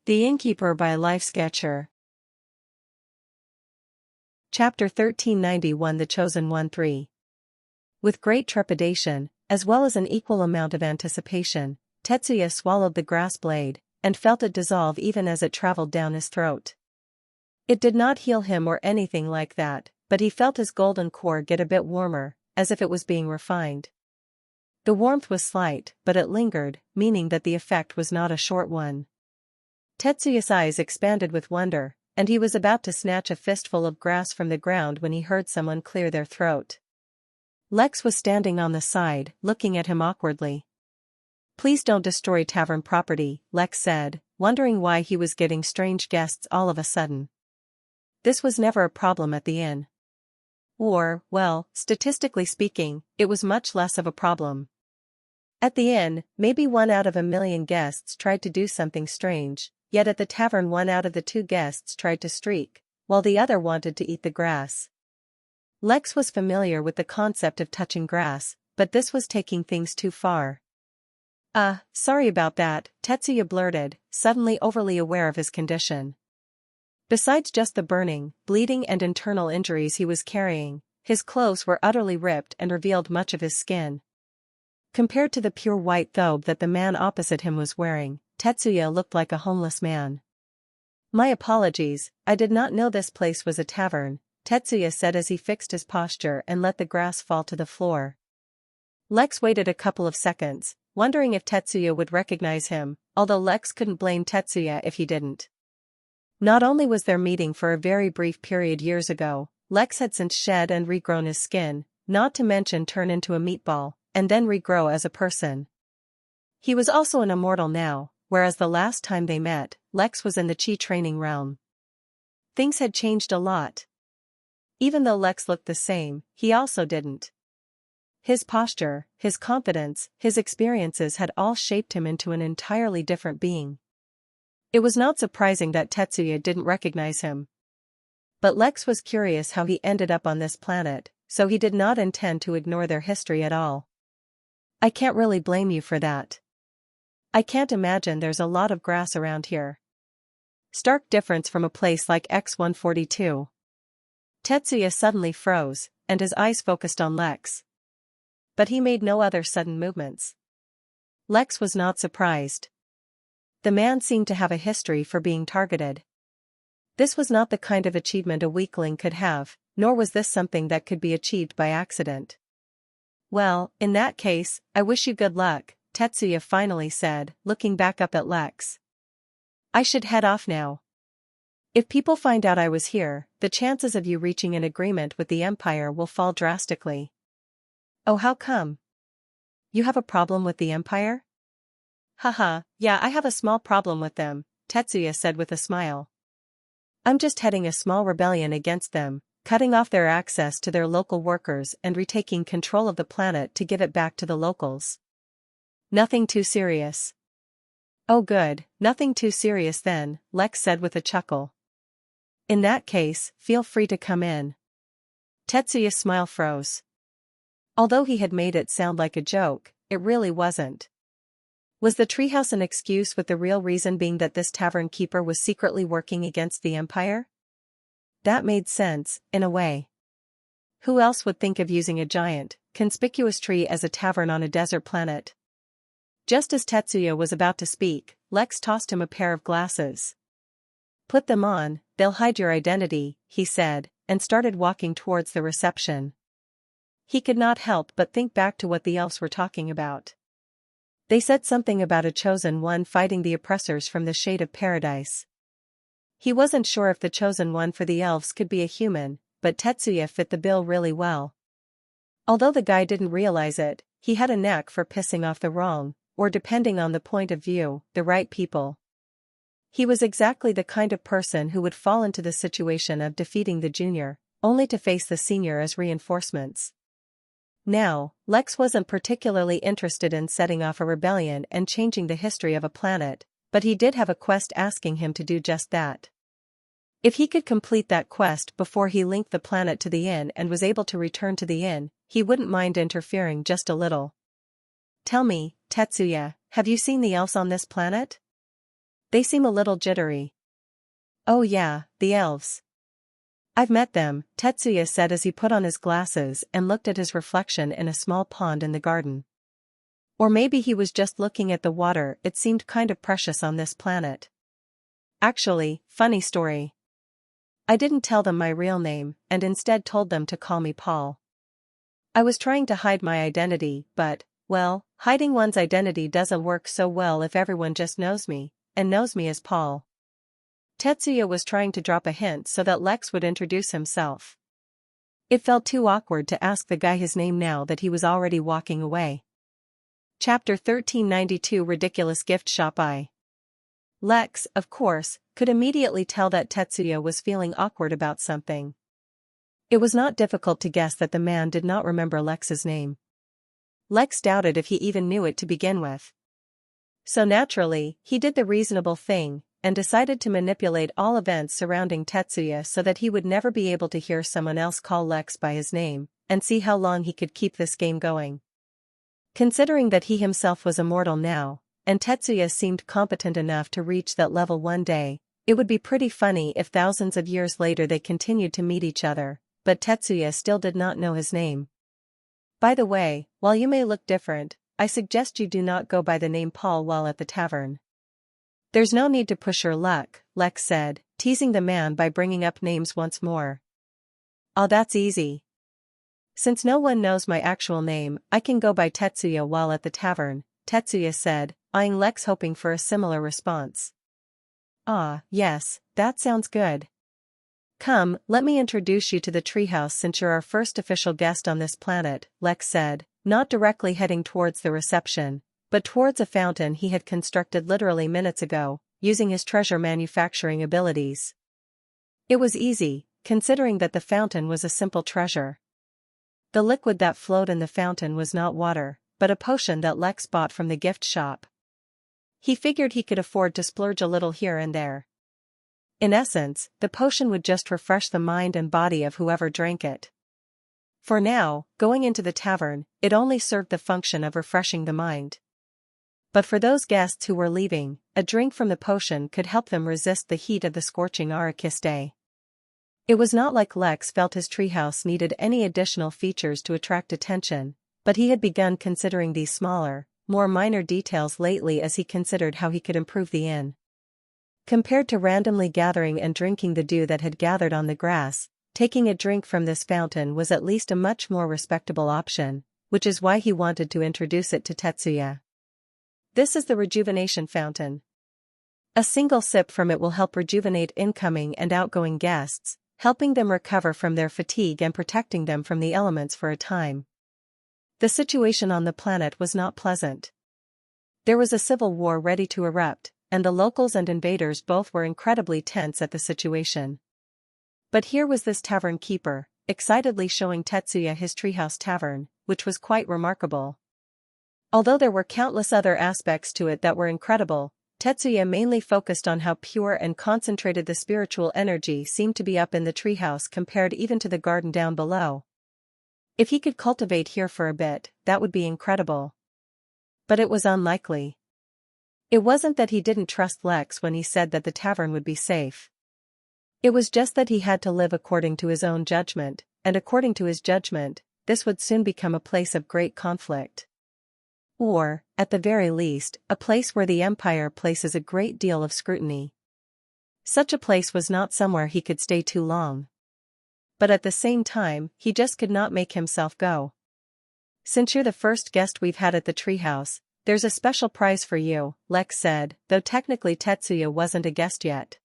The Innkeeper by Life Sketcher. Chapter 1391 The Chosen One 3. With great trepidation, as well as an equal amount of anticipation, Tetsuya swallowed the grass blade, and felt it dissolve even as it traveled down his throat. It did not heal him or anything like that, but he felt his golden core get a bit warmer, as if it was being refined. The warmth was slight, but it lingered, meaning that the effect was not a short one. Tetsuya's eyes expanded with wonder, and he was about to snatch a fistful of grass from the ground when he heard someone clear their throat. Lex was standing on the side, looking at him awkwardly. "Please don't destroy tavern property," Lex said, wondering why he was getting strange guests all of a sudden. This was never a problem at the inn. Or, well, statistically speaking, it was much less of a problem. At the inn, maybe 1 out of a million guests tried to do something strange. Yet at the tavern 1 out of the 2 guests tried to streak, while the other wanted to eat the grass. Lex was familiar with the concept of touching grass, but this was taking things too far. Sorry about that," Tetsuya blurted, suddenly overly aware of his condition. Besides just the burning, bleeding and internal injuries he was carrying, his clothes were utterly ripped and revealed much of his skin. Compared to the pure white thobe that the man opposite him was wearing, Tetsuya looked like a homeless man. "My apologies, I did not know this place was a tavern," Tetsuya said as he fixed his posture and let the grass fall to the floor. Lex waited a couple of seconds, wondering if Tetsuya would recognize him, although Lex couldn't blame Tetsuya if he didn't. Not only was their meeting for a very brief period years ago, Lex had since shed and regrown his skin, not to mention turn into a meatball, and then regrow as a person. He was also an immortal now, whereas the last time they met, Lex was in the chi training realm. Things had changed a lot. Even though Lex looked the same, he also didn't. His posture, his confidence, his experiences had all shaped him into an entirely different being. It was not surprising that Tetsuya didn't recognize him. But Lex was curious how he ended up on this planet, so he did not intend to ignore their history at all. "I can't really blame you for that. I can't imagine there's a lot of grass around here. Stark difference from a place like X-142. Tetsuya suddenly froze, and his eyes focused on Lex. But he made no other sudden movements. Lex was not surprised. The man seemed to have a history for being targeted. This was not the kind of achievement a weakling could have, nor was this something that could be achieved by accident. "Well, in that case, I wish you good luck," Tetsuya finally said, looking back up at Lex. "I should head off now. If people find out I was here, the chances of you reaching an agreement with the Empire will fall drastically." "Oh, how come? You have a problem with the Empire?" "Haha, yeah, I have a small problem with them," Tetsuya said with a smile. "I'm just heading a small rebellion against them, cutting off their access to their local workers and retaking control of the planet to give it back to the locals. Nothing too serious." "Oh good, nothing too serious then," Lex said with a chuckle. "In that case, feel free to come in." Tetsuya's smile froze. Although he had made it sound like a joke, it really wasn't. Was the treehouse an excuse, with the real reason being that this tavern keeper was secretly working against the Empire? That made sense, in a way. Who else would think of using a giant, conspicuous tree as a tavern on a desert planet? Just as Tetsuya was about to speak, Lex tossed him a pair of glasses. "Put them on, they'll hide your identity," he said, and started walking towards the reception. He could not help but think back to what the elves were talking about. They said something about a chosen one fighting the oppressors from the shade of paradise. He wasn't sure if the chosen one for the elves could be a human, but Tetsuya fit the bill really well. Although the guy didn't realize it, he had a knack for pissing off the wrong, or depending on the point of view, the right people. He was exactly the kind of person who would fall into the situation of defeating the junior, only to face the senior as reinforcements. Now, Lex wasn't particularly interested in setting off a rebellion and changing the history of a planet, but he did have a quest asking him to do just that. If he could complete that quest before he linked the planet to the inn and was able to return to the inn, he wouldn't mind interfering just a little. "Tell me, Tetsuya, have you seen the elves on this planet?" They seem a little jittery. Oh yeah, the elves. I've met them, Tetsuya said as he put on his glasses and looked at his reflection in a small pond in the garden. Or maybe he was just looking at the water, it seemed kind of precious on this planet. Actually, funny story. I didn't tell them my real name, and instead told them to call me Paul. I was trying to hide my identity, but, well, hiding one's identity doesn't work so well if everyone just knows me, and knows me as Paul. Tetsuya was trying to drop a hint so that Lex would introduce himself. It felt too awkward to ask the guy his name now that he was already walking away. Chapter 1392 Ridiculous Gift Shop. Lex, of course, could immediately tell that Tetsuya was feeling awkward about something. It was not difficult to guess that the man did not remember Lex's name. Lex doubted if he even knew it to begin with. So naturally, he did the reasonable thing, and decided to manipulate all events surrounding Tetsuya so that he would never be able to hear someone else call Lex by his name, and see how long he could keep this game going. Considering that he himself was immortal now, and Tetsuya seemed competent enough to reach that level one day, it would be pretty funny if thousands of years later they continued to meet each other, but Tetsuya still did not know his name. By the way, while you may look different, I suggest you do not go by the name Paul while at the tavern. There's no need to push your luck, Lex said, teasing the man by bringing up names once more. Oh, that's easy. Since no one knows my actual name, I can go by Tetsuya while at the tavern, Tetsuya said, eyeing Lex hoping for a similar response. Ah, yes, that sounds good. Come, let me introduce you to the treehouse since you're our first official guest on this planet, Lex said, not directly heading towards the reception, but towards a fountain he had constructed literally minutes ago, using his treasure manufacturing abilities. It was easy, considering that the fountain was a simple treasure. The liquid that flowed in the fountain was not water, but a potion that Lex bought from the gift shop. He figured he could afford to splurge a little here and there. In essence, the potion would just refresh the mind and body of whoever drank it. For now, going into the tavern, it only served the function of refreshing the mind. But for those guests who were leaving, a drink from the potion could help them resist the heat of the scorching Arrakis day. It was not like Lex felt his treehouse needed any additional features to attract attention, but he had begun considering these smaller, more minor details lately as he considered how he could improve the inn. Compared to randomly gathering and drinking the dew that had gathered on the grass, taking a drink from this fountain was at least a much more respectable option, which is why he wanted to introduce it to Tetsuya. This is the rejuvenation fountain. A single sip from it will help rejuvenate incoming and outgoing guests, helping them recover from their fatigue and protecting them from the elements for a time. The situation on the planet was not pleasant. There was a civil war ready to erupt, and the locals and invaders both were incredibly tense at the situation. But here was this tavern keeper, excitedly showing Tetsuya his treehouse tavern, which was quite remarkable. Although there were countless other aspects to it that were incredible, Tetsuya mainly focused on how pure and concentrated the spiritual energy seemed to be up in the treehouse compared even to the garden down below. If he could cultivate here for a bit, that would be incredible. But it was unlikely. It wasn't that he didn't trust Lex when he said that the tavern would be safe. It was just that he had to live according to his own judgment, and according to his judgment, this would soon become a place of great conflict. Or, at the very least, a place where the Empire places a great deal of scrutiny. Such a place was not somewhere he could stay too long. But at the same time, he just could not make himself go. Since you're the first guest we've had at the treehouse, there's a special prize for you, Lex said, though technically Tetsuya wasn't a guest yet.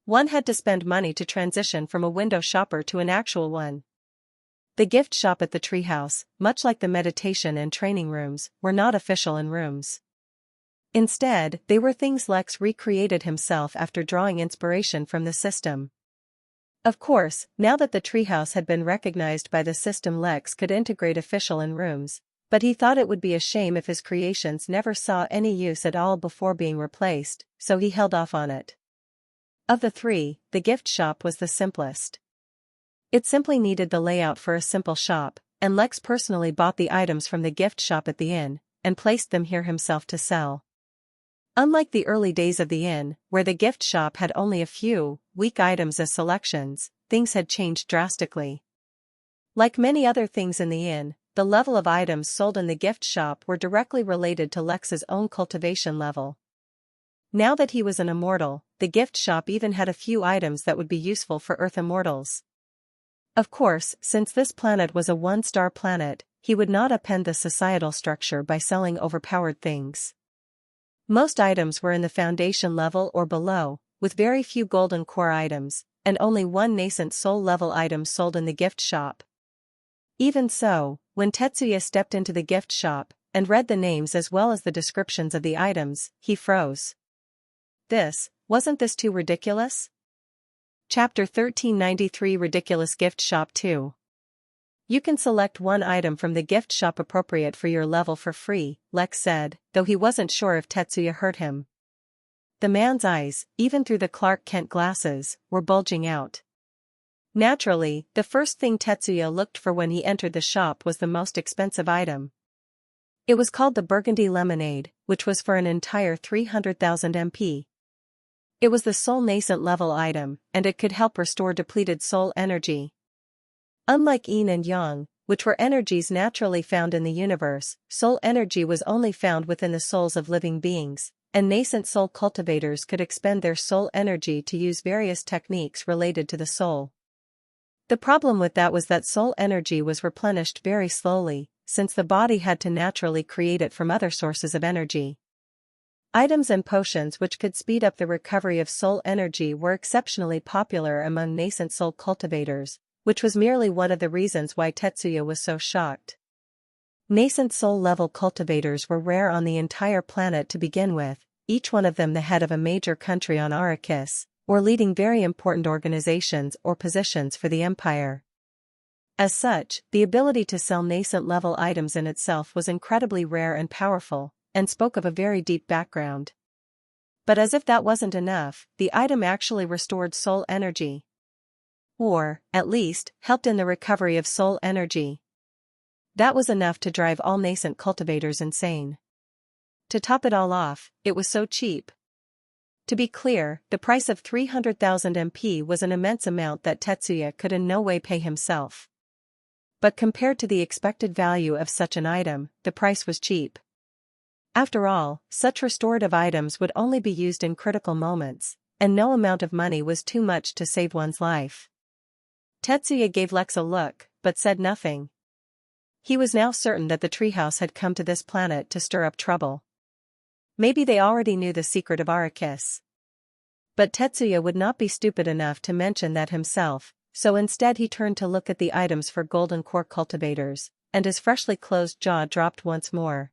One had to spend money to transition from a window shopper to an actual one. The gift shop at the treehouse, much like the meditation and training rooms, were not official in rooms. Instead, they were things Lex recreated himself after drawing inspiration from the system. Of course, now that the treehouse had been recognized by the system, Lex could integrate official in rooms, but he thought it would be a shame if his creations never saw any use at all before being replaced, so he held off on it. Of the three, the gift shop was the simplest. It simply needed the layout for a simple shop, and Lex personally bought the items from the gift shop at the inn, and placed them here himself to sell. Unlike the early days of the inn, where the gift shop had only a few weak items as selections, things had changed drastically. Like many other things in the inn, the level of items sold in the gift shop were directly related to Lex's own cultivation level. Now that he was an immortal, the gift shop even had a few items that would be useful for Earth immortals. Of course, since this planet was a one-star planet, he would not upend the societal structure by selling overpowered things. Most items were in the foundation level or below, with very few golden core items, and only one nascent soul level item sold in the gift shop. Even so, when Tetsuya stepped into the gift shop, and read the names as well as the descriptions of the items, he froze. Wasn't this too ridiculous? Chapter 1393 Ridiculous Gift Shop 2. You can select one item from the gift shop appropriate for your level for free, Lex said, though he wasn't sure if Tetsuya heard him. The man's eyes, even through the Clark Kent glasses, were bulging out. Naturally, the first thing Tetsuya looked for when he entered the shop was the most expensive item. It was called the Burgundy Lemonade, which was for an entire 300,000 MP. It was the soul nascent level item, and it could help restore depleted soul energy. Unlike yin and yang, which were energies naturally found in the universe, soul energy was only found within the souls of living beings, and nascent soul cultivators could expend their soul energy to use various techniques related to the soul. The problem with that was that soul energy was replenished very slowly, since the body had to naturally create it from other sources of energy. Items and potions which could speed up the recovery of soul energy were exceptionally popular among nascent soul cultivators, which was merely one of the reasons why Tetsuya was so shocked. Nascent soul-level cultivators were rare on the entire planet to begin with, each one of them the head of a major country on Arrakis, or leading very important organizations or positions for the Empire. As such, the ability to sell nascent-level items in itself was incredibly rare and powerful, and spoke of a very deep background. But as if that wasn't enough, the item actually restored soul energy. Or, at least, helped in the recovery of soul energy. That was enough to drive all nascent cultivators insane. To top it all off, it was so cheap. To be clear, the price of 300,000 MP was an immense amount that Tetsuya could in no way pay himself. But compared to the expected value of such an item, the price was cheap. After all, such restorative items would only be used in critical moments, and no amount of money was too much to save one's life. Tetsuya gave Lex a look, but said nothing. He was now certain that the treehouse had come to this planet to stir up trouble. Maybe they already knew the secret of Arrakis. But Tetsuya would not be stupid enough to mention that himself, so instead he turned to look at the items for golden core cultivators, and his freshly closed jaw dropped once more.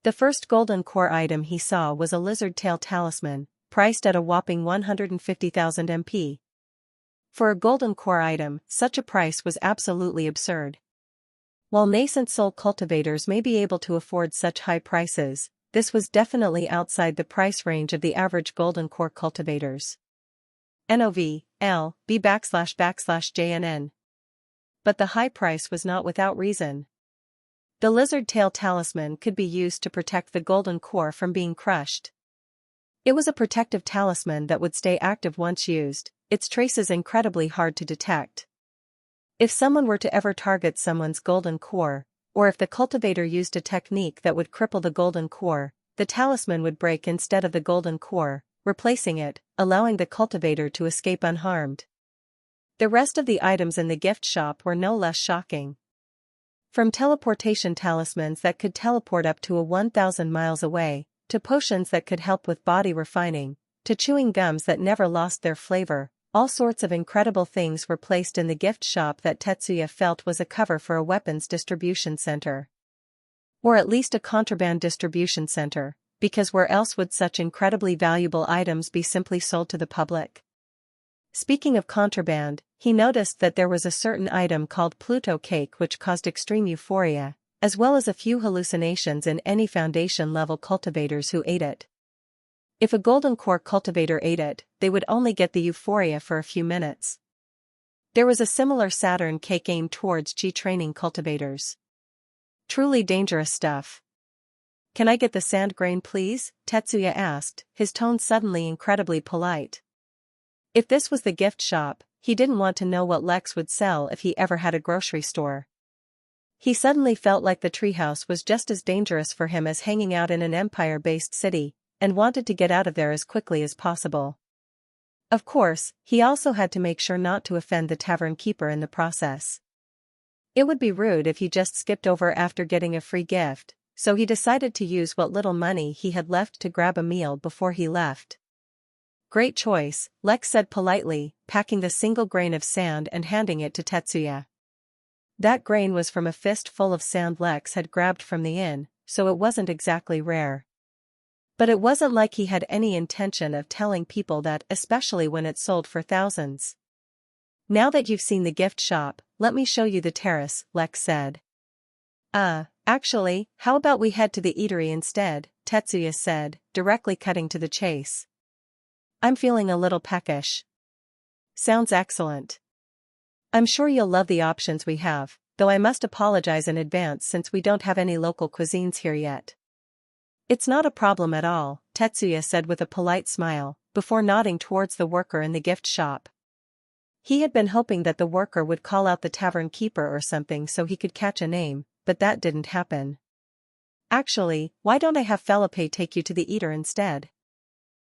The first golden core item he saw was a lizard tail talisman, priced at a whopping 150,000 MP. For a golden core item, such a price was absolutely absurd. While nascent soul cultivators may be able to afford such high prices, this was definitely outside the price range of the average golden core cultivators. NOV/L/B/JNN. But the high price was not without reason. The lizard tail talisman could be used to protect the golden core from being crushed. It was a protective talisman that would stay active once used, its traces incredibly hard to detect. If someone were to ever target someone's golden core, or if the cultivator used a technique that would cripple the golden core, the talisman would break instead of the golden core, replacing it, allowing the cultivator to escape unharmed. The rest of the items in the gift shop were no less shocking. From teleportation talismans that could teleport up to 1,000 miles away, to potions that could help with body refining, to chewing gums that never lost their flavor, all sorts of incredible things were placed in the gift shop that Tetsuya felt was a cover for a weapons distribution center. Or at least a contraband distribution center, because where else would such incredibly valuable items be simply sold to the public? Speaking of contraband, he noticed that there was a certain item called Pluto cake which caused extreme euphoria, as well as a few hallucinations in any foundation-level cultivators who ate it. If a golden core cultivator ate it, they would only get the euphoria for a few minutes. There was a similar Saturn cake aimed towards G-training cultivators. Truly dangerous stuff. "Can I get the sand grain please?" Tetsuya asked, his tone suddenly incredibly polite. If this was the gift shop, he didn't want to know what Lex would sell if he ever had a grocery store. He suddenly felt like the treehouse was just as dangerous for him as hanging out in an empire-based city, and wanted to get out of there as quickly as possible. Of course, he also had to make sure not to offend the tavern keeper in the process. It would be rude if he just skipped over after getting a free gift, so he decided to use what little money he had left to grab a meal before he left. "Great choice," Lex said politely, packing the single grain of sand and handing it to Tetsuya. That grain was from a fistful of sand Lex had grabbed from the inn, so it wasn't exactly rare. But it wasn't like he had any intention of telling people that, especially when it sold for thousands. "Now that you've seen the gift shop, let me show you the terrace," Lex said. Actually, how about we head to the eatery instead," Tetsuya said, directly cutting to the chase. "I'm feeling a little peckish." "Sounds excellent. I'm sure you'll love the options we have, though I must apologize in advance since we don't have any local cuisines here yet." "It's not a problem at all," Tetsuya said with a polite smile, before nodding towards the worker in the gift shop. He had been hoping that the worker would call out the tavern keeper or something so he could catch a name, but that didn't happen. "Actually, why don't I have Felipe take you to the eater instead?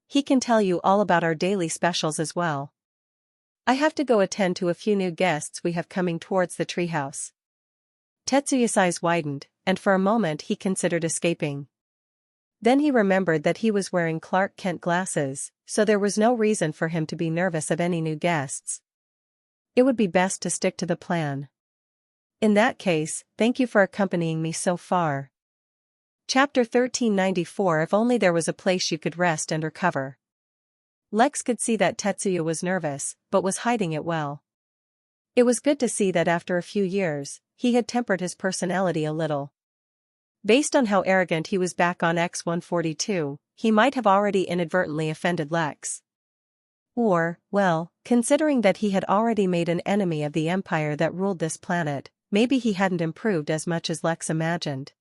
He can tell you all about our daily specials as well. I have to go attend to a few new guests we have coming towards the treehouse." Tetsuya's eyes widened, and for a moment he considered escaping. Then he remembered that he was wearing Clark Kent glasses, so there was no reason for him to be nervous of any new guests. It would be best to stick to the plan. "In that case, thank you for accompanying me so far." Chapter 1394. If only there was a place you could rest and recover. Lex could see that Tetsuya was nervous, but was hiding it well. It was good to see that after a few years, he had tempered his personality a little. Based on how arrogant he was back on X-142, he might have already inadvertently offended Lex. Or, well, considering that he had already made an enemy of the empire that ruled this planet, maybe he hadn't improved as much as Lex imagined.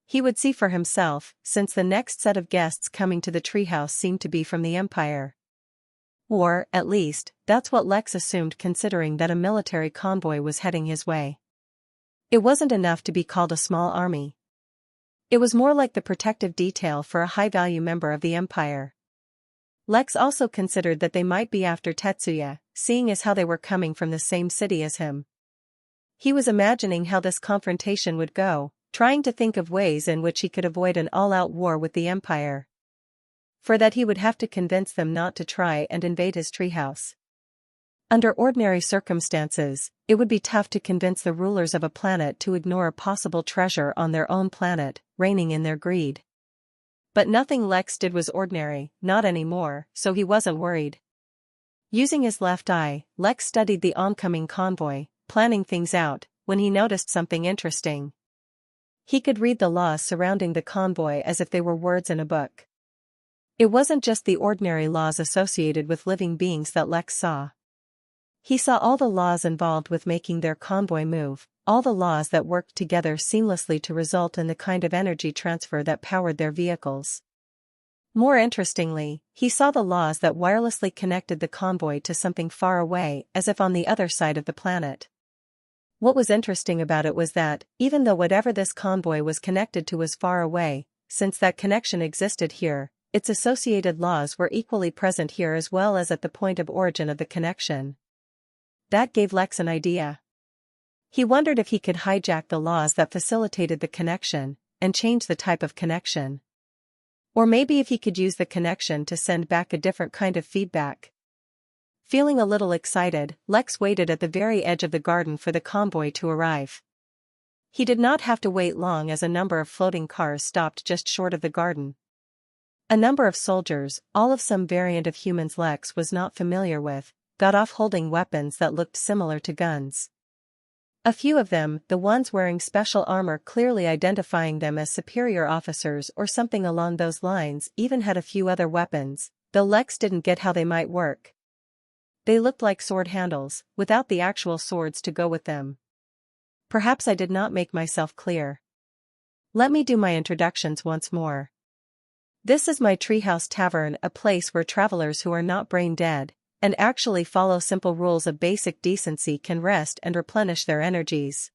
He would see for himself, since the next set of guests coming to the treehouse seemed to be from the empire. Or, at least, that's what Lex assumed considering that a military convoy was heading his way. It wasn't enough to be called a small army. It was more like the protective detail for a high-value member of the empire. Lex also considered that they might be after Tetsuya, seeing as how they were coming from the same city as him. He was imagining how this confrontation would go, trying to think of ways in which he could avoid an all-out war with the empire. For that he would have to convince them not to try and invade his treehouse. Under ordinary circumstances, it would be tough to convince the rulers of a planet to ignore a possible treasure on their own planet, reigning in their greed. But nothing Lex did was ordinary, not anymore, so he wasn't worried. Using his left eye, Lex studied the oncoming convoy, planning things out, when he noticed something interesting. He could read the laws surrounding the convoy as if they were words in a book. It wasn't just the ordinary laws associated with living beings that Lex saw. He saw all the laws involved with making their convoy move, all the laws that worked together seamlessly to result in the kind of energy transfer that powered their vehicles. More interestingly, he saw the laws that wirelessly connected the convoy to something far away, as if on the other side of the planet. What was interesting about it was that, even though whatever this convoy was connected to was far away, since that connection existed here, its associated laws were equally present here as well as at the point of origin of the connection. That gave Lex an idea. He wondered if he could hijack the laws that facilitated the connection, and change the type of connection. Or maybe if he could use the connection to send back a different kind of feedback. Feeling a little excited, Lex waited at the very edge of the garden for the convoy to arrive. He did not have to wait long as a number of floating cars stopped just short of the garden. A number of soldiers, all of some variant of humans Lex was not familiar with, got off holding weapons that looked similar to guns. A few of them, the ones wearing special armor clearly identifying them as superior officers or something along those lines, even had a few other weapons, though Lex didn't get how they might work. They looked like sword handles, without the actual swords to go with them. Perhaps I did not make myself clear. Let me do my introductions once more. This is my Treehouse Tavern, a place where travelers who are not brain dead and actually follow simple rules of basic decency can rest and replenish their energies.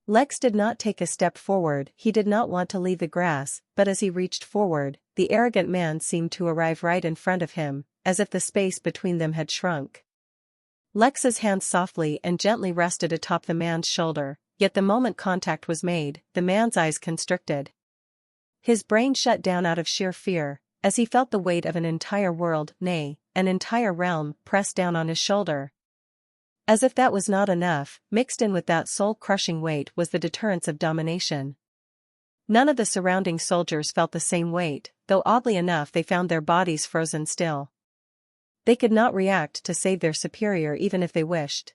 Lex did not take a step forward. He did not want to leave the grass, but as he reached forward, the arrogant man seemed to arrive right in front of him, as if the space between them had shrunk. Lex's hand softly and gently rested atop the man's shoulder, yet the moment contact was made, the man's eyes constricted. His brain shut down out of sheer fear, as he felt the weight of an entire world, nay, an entire realm, pressed down on his shoulder. As if that was not enough, mixed in with that soul-crushing weight was the deterrence of domination. None of the surrounding soldiers felt the same weight, though oddly enough they found their bodies frozen still. They could not react to save their superior even if they wished.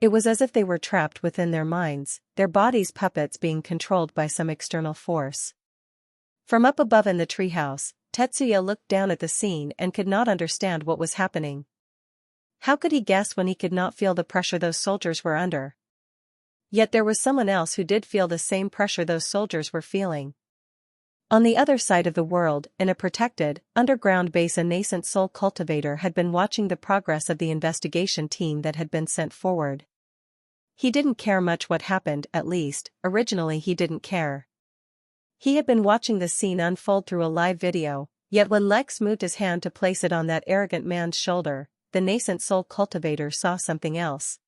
It was as if they were trapped within their minds, their bodies puppets being controlled by some external force. From up above in the treehouse, Tetsuya looked down at the scene and could not understand what was happening. How could he guess when he could not feel the pressure those soldiers were under? Yet there was someone else who did feel the same pressure those soldiers were feeling. On the other side of the world, in a protected, underground base, a nascent soul cultivator had been watching the progress of the investigation team that had been sent forward. He didn't care much what happened, at least, originally he didn't care. He had been watching the scene unfold through a live video, yet when Lex moved his hand to place it on that arrogant man's shoulder, the nascent soul cultivator saw something else.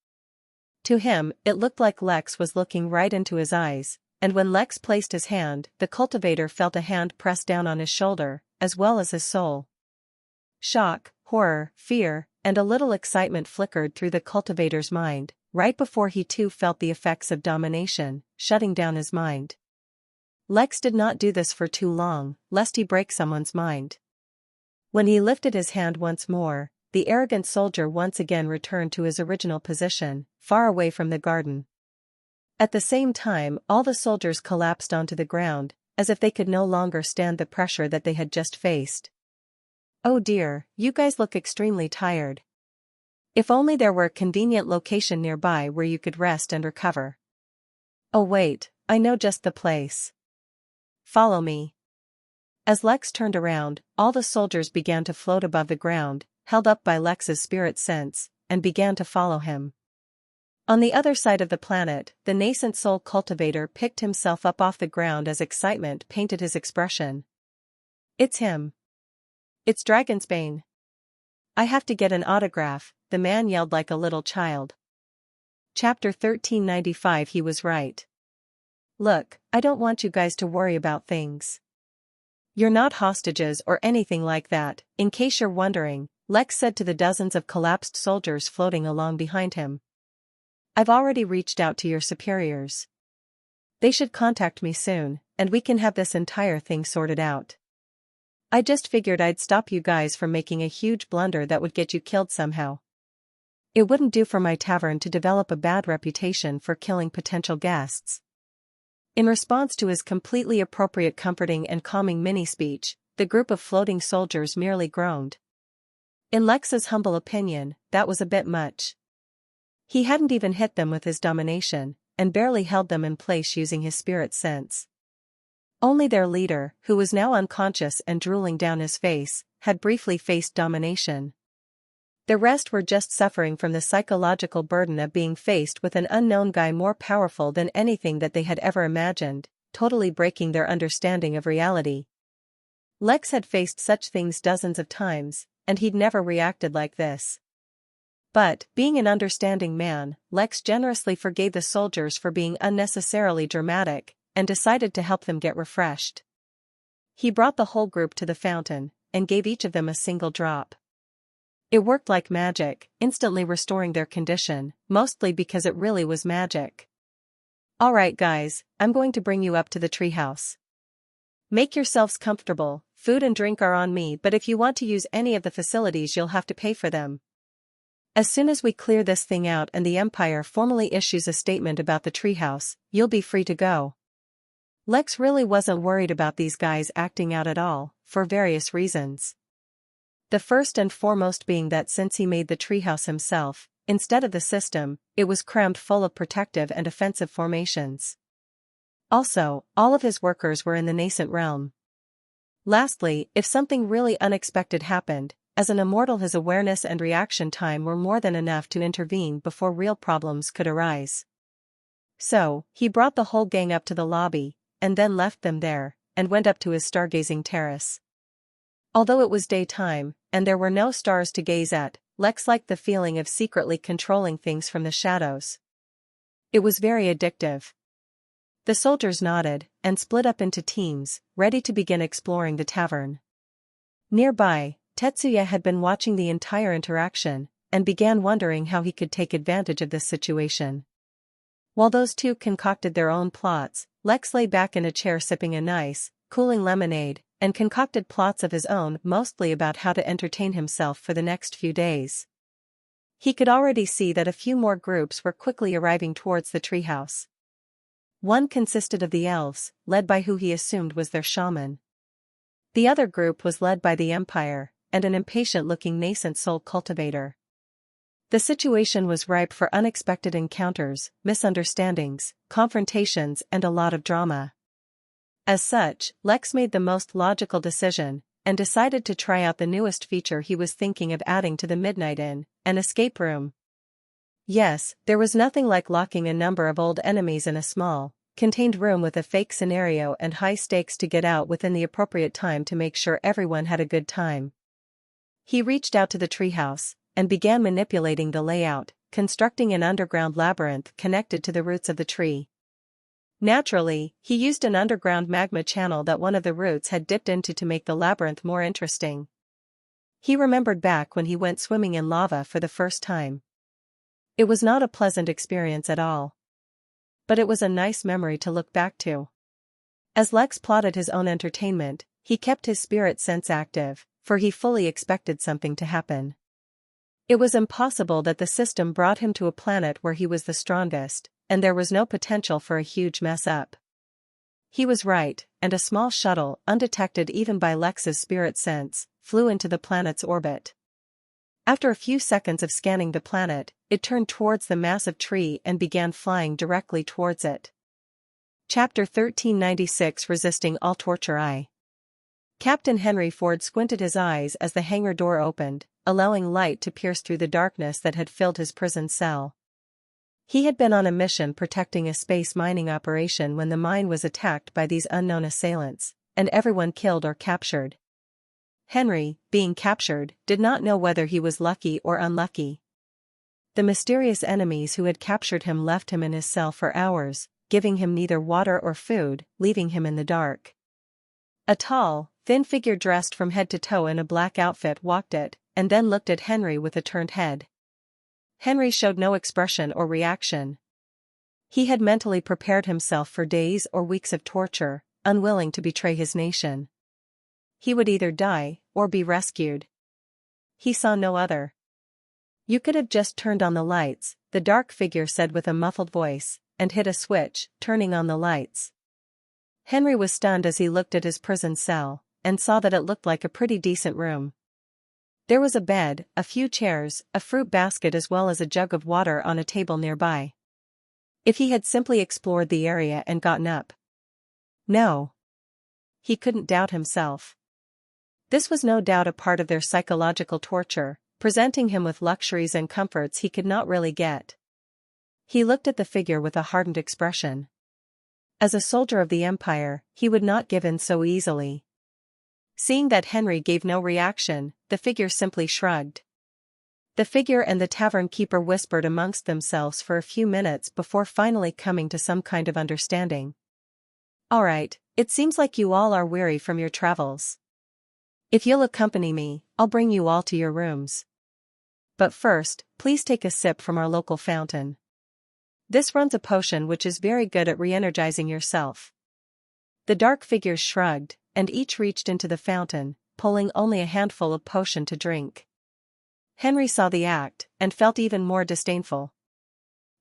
To him, it looked like Lex was looking right into his eyes, and when Lex placed his hand, the cultivator felt a hand press down on his shoulder, as well as his soul. Shock, horror, fear, and a little excitement flickered through the cultivator's mind, right before he too felt the effects of domination, shutting down his mind. Lex did not do this for too long, lest he break someone's mind. When he lifted his hand once more, the arrogant soldier once again returned to his original position, far away from the garden. At the same time, all the soldiers collapsed onto the ground, as if they could no longer stand the pressure that they had just faced. Oh dear, you guys look extremely tired. If only there were a convenient location nearby where you could rest and recover. Oh wait, I know just the place. Follow me. As Lex turned around, all the soldiers began to float above the ground, held up by Lex's spirit sense, and began to follow him. On the other side of the planet, the nascent soul cultivator picked himself up off the ground as excitement painted his expression. It's him. It's Dragonsbane. I have to get an autograph, the man yelled like a little child. Chapter 1395. He was right. Look, I don't want you guys to worry about things. You're not hostages or anything like that, in case you're wondering, Lex said to the dozens of collapsed soldiers floating along behind him. I've already reached out to your superiors. They should contact me soon, and we can have this entire thing sorted out. I just figured I'd stop you guys from making a huge blunder that would get you killed somehow. It wouldn't do for my tavern to develop a bad reputation for killing potential guests. In response to his completely appropriate comforting and calming mini-speech, the group of floating soldiers merely groaned. In Lex's humble opinion, that was a bit much. He hadn't even hit them with his domination, and barely held them in place using his spirit sense. Only their leader, who was now unconscious and drooling down his face, had briefly faced domination. The rest were just suffering from the psychological burden of being faced with an unknown guy more powerful than anything that they had ever imagined, totally breaking their understanding of reality. Lex had faced such things dozens of times, and he'd never reacted like this. But, being an understanding man, Lex generously forgave the soldiers for being unnecessarily dramatic, and decided to help them get refreshed. He brought the whole group to the fountain, and gave each of them a single drop. It worked like magic, instantly restoring their condition, mostly because it really was magic. Alright guys, I'm going to bring you up to the treehouse. Make yourselves comfortable, food and drink are on me, but if you want to use any of the facilities you'll have to pay for them. As soon as we clear this thing out and the Empire formally issues a statement about the treehouse, you'll be free to go. Lex really wasn't worried about these guys acting out at all, for various reasons. The first and foremost being that since he made the treehouse himself, instead of the system, it was crammed full of protective and offensive formations. Also, all of his workers were in the nascent realm. Lastly, if something really unexpected happened, as an immortal his awareness and reaction time were more than enough to intervene before real problems could arise. So, he brought the whole gang up to the lobby, and then left them there, and went up to his stargazing terrace. Although it was daytime, and there were no stars to gaze at, Lex liked the feeling of secretly controlling things from the shadows. It was very addictive. The soldiers nodded, and split up into teams, ready to begin exploring the tavern. Nearby, Tetsuya had been watching the entire interaction, and began wondering how he could take advantage of this situation. While those two concocted their own plots, Lex lay back in a chair sipping a nice, cooling lemonade, and concocted plots of his own mostly about how to entertain himself for the next few days. He could already see that a few more groups were quickly arriving towards the treehouse. One consisted of the elves, led by who he assumed was their shaman. The other group was led by the Empire, and an impatient-looking nascent soul cultivator. The situation was ripe for unexpected encounters, misunderstandings, confrontations, and a lot of drama. As such, Lex made the most logical decision, and decided to try out the newest feature he was thinking of adding to the Midnight Inn, an escape room. Yes, there was nothing like locking a number of old enemies in a small, contained room with a fake scenario and high stakes to get out within the appropriate time to make sure everyone had a good time. He reached out to the treehouse, and began manipulating the layout, constructing an underground labyrinth connected to the roots of the tree. Naturally, he used an underground magma channel that one of the roots had dipped into to make the labyrinth more interesting. He remembered back when he went swimming in lava for the first time. It was not a pleasant experience at all. But it was a nice memory to look back to. As Lex plotted his own entertainment, he kept his spirit sense active, for he fully expected something to happen. It was impossible that the system brought him to a planet where he was the strongest, and there was no potential for a huge mess-up. He was right, and a small shuttle, undetected even by Lex's spirit sense, flew into the planet's orbit. After a few seconds of scanning the planet, it turned towards the massive tree and began flying directly towards it. Chapter 1396 Resisting All Torture I. Captain Henry Ford squinted his eyes as the hangar door opened, allowing light to pierce through the darkness that had filled his prison cell. He had been on a mission protecting a space mining operation when the mine was attacked by these unknown assailants, and everyone killed or captured. Henry, being captured, did not know whether he was lucky or unlucky. The mysterious enemies who had captured him left him in his cell for hours, giving him neither water or food, leaving him in the dark. A tall, thin figure dressed from head to toe in a black outfit walked it, and then looked at Henry with a turned head. Henry showed no expression or reaction. He had mentally prepared himself for days or weeks of torture, unwilling to betray his nation. He would either die, or be rescued. He saw no other. "You could have just turned on the lights," the dark figure said with a muffled voice, and hit a switch, turning on the lights. Henry was stunned as he looked at his prison cell, and saw that it looked like a pretty decent room. There was a bed, a few chairs, a fruit basket as well as a jug of water on a table nearby. If he had simply explored the area and gotten up. No. He couldn't doubt himself. This was no doubt a part of their psychological torture, presenting him with luxuries and comforts he could not really get. He looked at the figure with a hardened expression. As a soldier of the Empire, he would not give in so easily. Seeing that Henry gave no reaction, the figure simply shrugged. The figure and the tavern keeper whispered amongst themselves for a few minutes before finally coming to some kind of understanding. "All right, it seems like you all are weary from your travels. If you'll accompany me, I'll bring you all to your rooms. But first, please take a sip from our local fountain. This runs a potion which is very good at re-energizing yourself." The dark figures shrugged, and each reached into the fountain, pulling only a handful of potion to drink. Henry saw the act, and felt even more disdainful.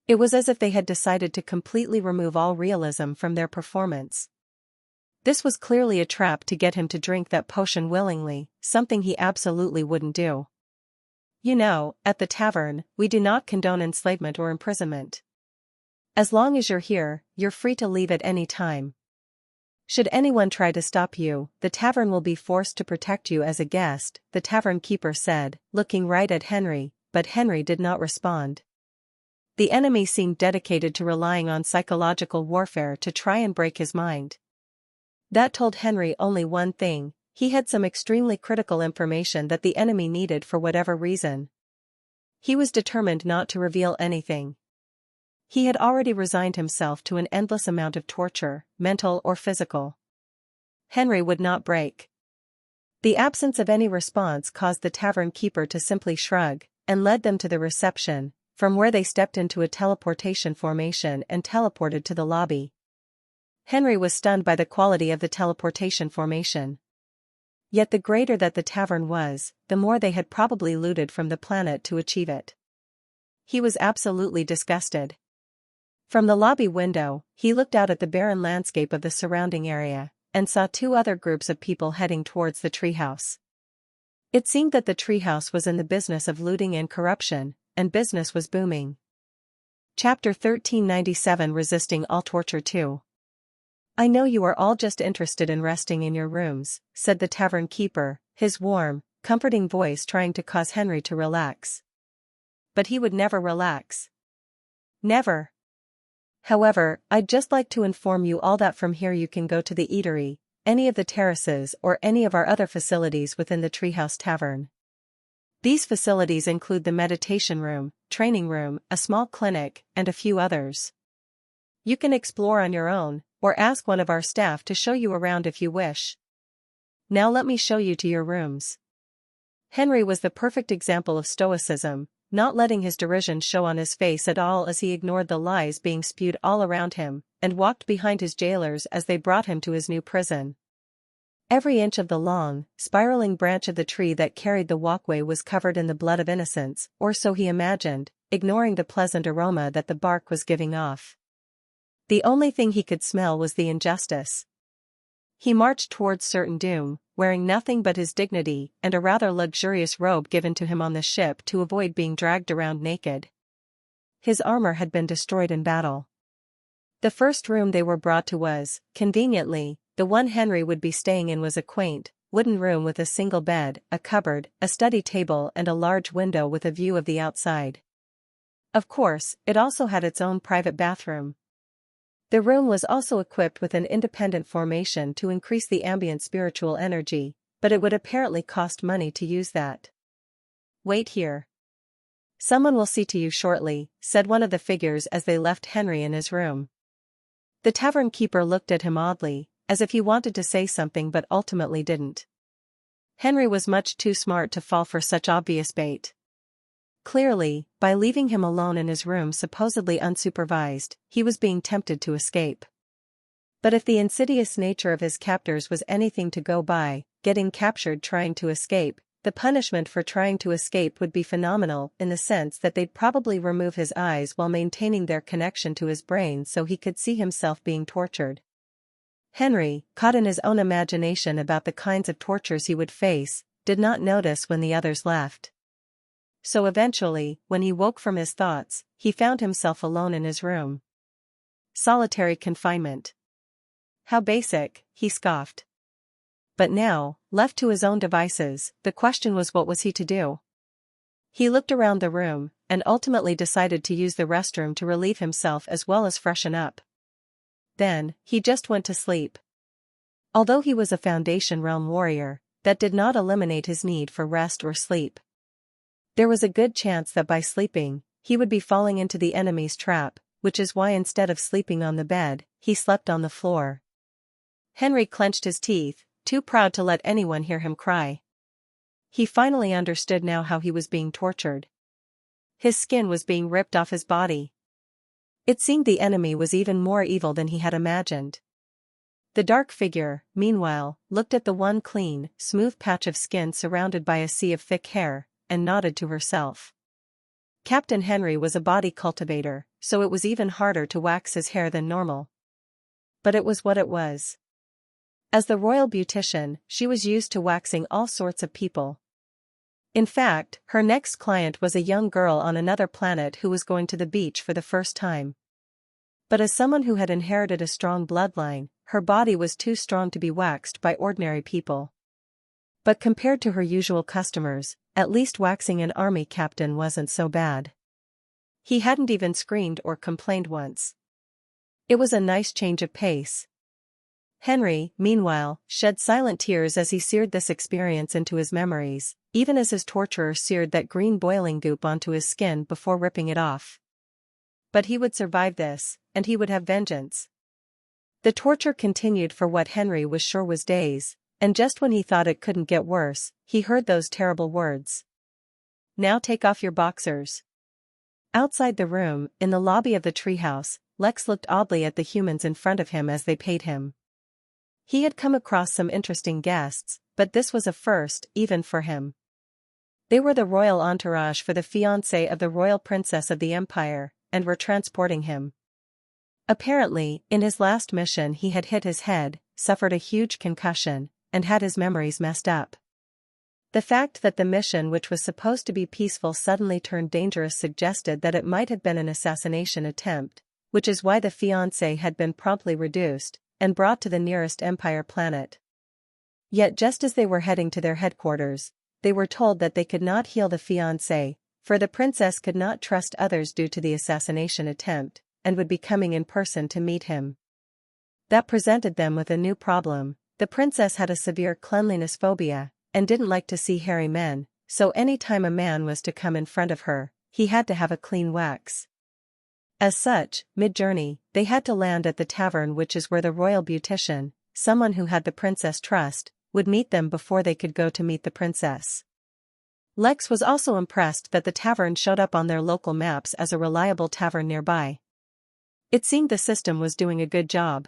It was as if they had decided to completely remove all realism from their performance. This was clearly a trap to get him to drink that potion willingly, something he absolutely wouldn't do. "You know, at the tavern, we do not condone enslavement or imprisonment. As long as you're here, you're free to leave at any time. Should anyone try to stop you, the tavern will be forced to protect you as a guest, the tavern keeper said, looking right at Henry, but Henry did not respond. The enemy seemed dedicated to relying on psychological warfare to try and break his mind. That told Henry only one thing: he had some extremely critical information that the enemy needed for whatever reason. He was determined not to reveal anything. He had already resigned himself to an endless amount of torture, mental or physical. Henry would not break. The absence of any response caused the tavern keeper to simply shrug, and led them to the reception, from where they stepped into a teleportation formation and teleported to the lobby. Henry was stunned by the quality of the teleportation formation. Yet the greater that the tavern was, the more they had probably looted from the planet to achieve it. He was absolutely disgusted. From the lobby window, he looked out at the barren landscape of the surrounding area, and saw two other groups of people heading towards the treehouse. It seemed that the treehouse was in the business of looting and corruption, and business was booming. Chapter 1397 Resisting All Torture 2. I know you are all just interested in resting in your rooms, said the tavern keeper, his warm, comforting voice trying to cause Henry to relax. But he would never relax. Never. However, I'd just like to inform you all that from here you can go to the eatery, any of the terraces or any of our other facilities within the Treehouse Tavern. These facilities include the meditation room, training room, a small clinic, and a few others. You can explore on your own, or ask one of our staff to show you around if you wish. Now let me show you to your rooms. Henry was the perfect example of stoicism, not letting his derision show on his face at all as he ignored the lies being spewed all around him, and walked behind his jailers as they brought him to his new prison. Every inch of the long, spiraling branch of the tree that carried the walkway was covered in the blood of innocents, or so he imagined, ignoring the pleasant aroma that the bark was giving off. The only thing he could smell was the injustice. He marched towards certain doom, wearing nothing but his dignity and a rather luxurious robe given to him on the ship to avoid being dragged around naked. His armor had been destroyed in battle. The first room they were brought to was, conveniently, the one Henry would be staying in. Was a quaint, wooden room with a single bed, a cupboard, a study table and a large window with a view of the outside. Of course, it also had its own private bathroom. The room was also equipped with an independent formation to increase the ambient spiritual energy, but it would apparently cost money to use that. Wait here. Someone will see to you shortly, said one of the figures as they left Henry in his room. The tavern keeper looked at him oddly, as if he wanted to say something but ultimately didn't. Henry was much too smart to fall for such obvious bait. Clearly, by leaving him alone in his room supposedly unsupervised, he was being tempted to escape. But if the insidious nature of his captors was anything to go by, getting captured trying to escape, the punishment for trying to escape would be phenomenal in the sense that they'd probably remove his eyes while maintaining their connection to his brain so he could see himself being tortured. Henry, caught in his own imagination about the kinds of tortures he would face, did not notice when the others left. So eventually, when he woke from his thoughts, he found himself alone in his room. Solitary confinement. How basic, he scoffed. But now, left to his own devices, the question was what was he to do? He looked around the room, and ultimately decided to use the restroom to relieve himself as well as freshen up. Then, he just went to sleep. Although he was a Foundation Realm warrior, that did not eliminate his need for rest or sleep. There was a good chance that by sleeping, he would be falling into the enemy's trap, which is why instead of sleeping on the bed, he slept on the floor. Henry clenched his teeth, too proud to let anyone hear him cry. He finally understood now how he was being tortured. His skin was being ripped off his body. It seemed the enemy was even more evil than he had imagined. The dark figure, meanwhile, looked at the one clean, smooth patch of skin surrounded by a sea of thick hair, and nodded to herself. Captain Henry was a body cultivator, so it was even harder to wax his hair than normal. But it was what it was. As the royal beautician, she was used to waxing all sorts of people. In fact, her next client was a young girl on another planet who was going to the beach for the first time. But as someone who had inherited a strong bloodline, her body was too strong to be waxed by ordinary people. But compared to her usual customers, at least waxing an army captain wasn't so bad. He hadn't even screamed or complained once. It was a nice change of pace. Henry, meanwhile, shed silent tears as he seared this experience into his memories, even as his torturer seared that green boiling goop onto his skin before ripping it off. But he would survive this, and he would have vengeance. The torture continued for what Henry was sure was days, and just when he thought it couldn't get worse, he heard those terrible words. "Now take off your boxers." Outside the room, in the lobby of the treehouse, Lex looked oddly at the humans in front of him as they paid him. He had come across some interesting guests, but this was a first, even for him. They were the royal entourage for the fiancé of the royal princess of the empire, and were transporting him. Apparently, in his last mission he had hit his head, suffered a huge concussion, and had his memories messed up. The fact that the mission, which was supposed to be peaceful, suddenly turned dangerous suggested that it might have been an assassination attempt, which is why the fiancé had been promptly reduced and brought to the nearest empire planet. Yet just as they were heading to their headquarters, they were told that they could not heal the fiancé, for the princess could not trust others due to the assassination attempt, and would be coming in person to meet him. That presented them with a new problem. The princess had a severe cleanliness phobia, and didn't like to see hairy men, so any time a man was to come in front of her, he had to have a clean wax. As such, mid-journey, they had to land at the tavern, which is where the royal beautician, someone who had the princess trust, would meet them before they could go to meet the princess. Lex was also impressed that the tavern showed up on their local maps as a reliable tavern nearby. It seemed the system was doing a good job.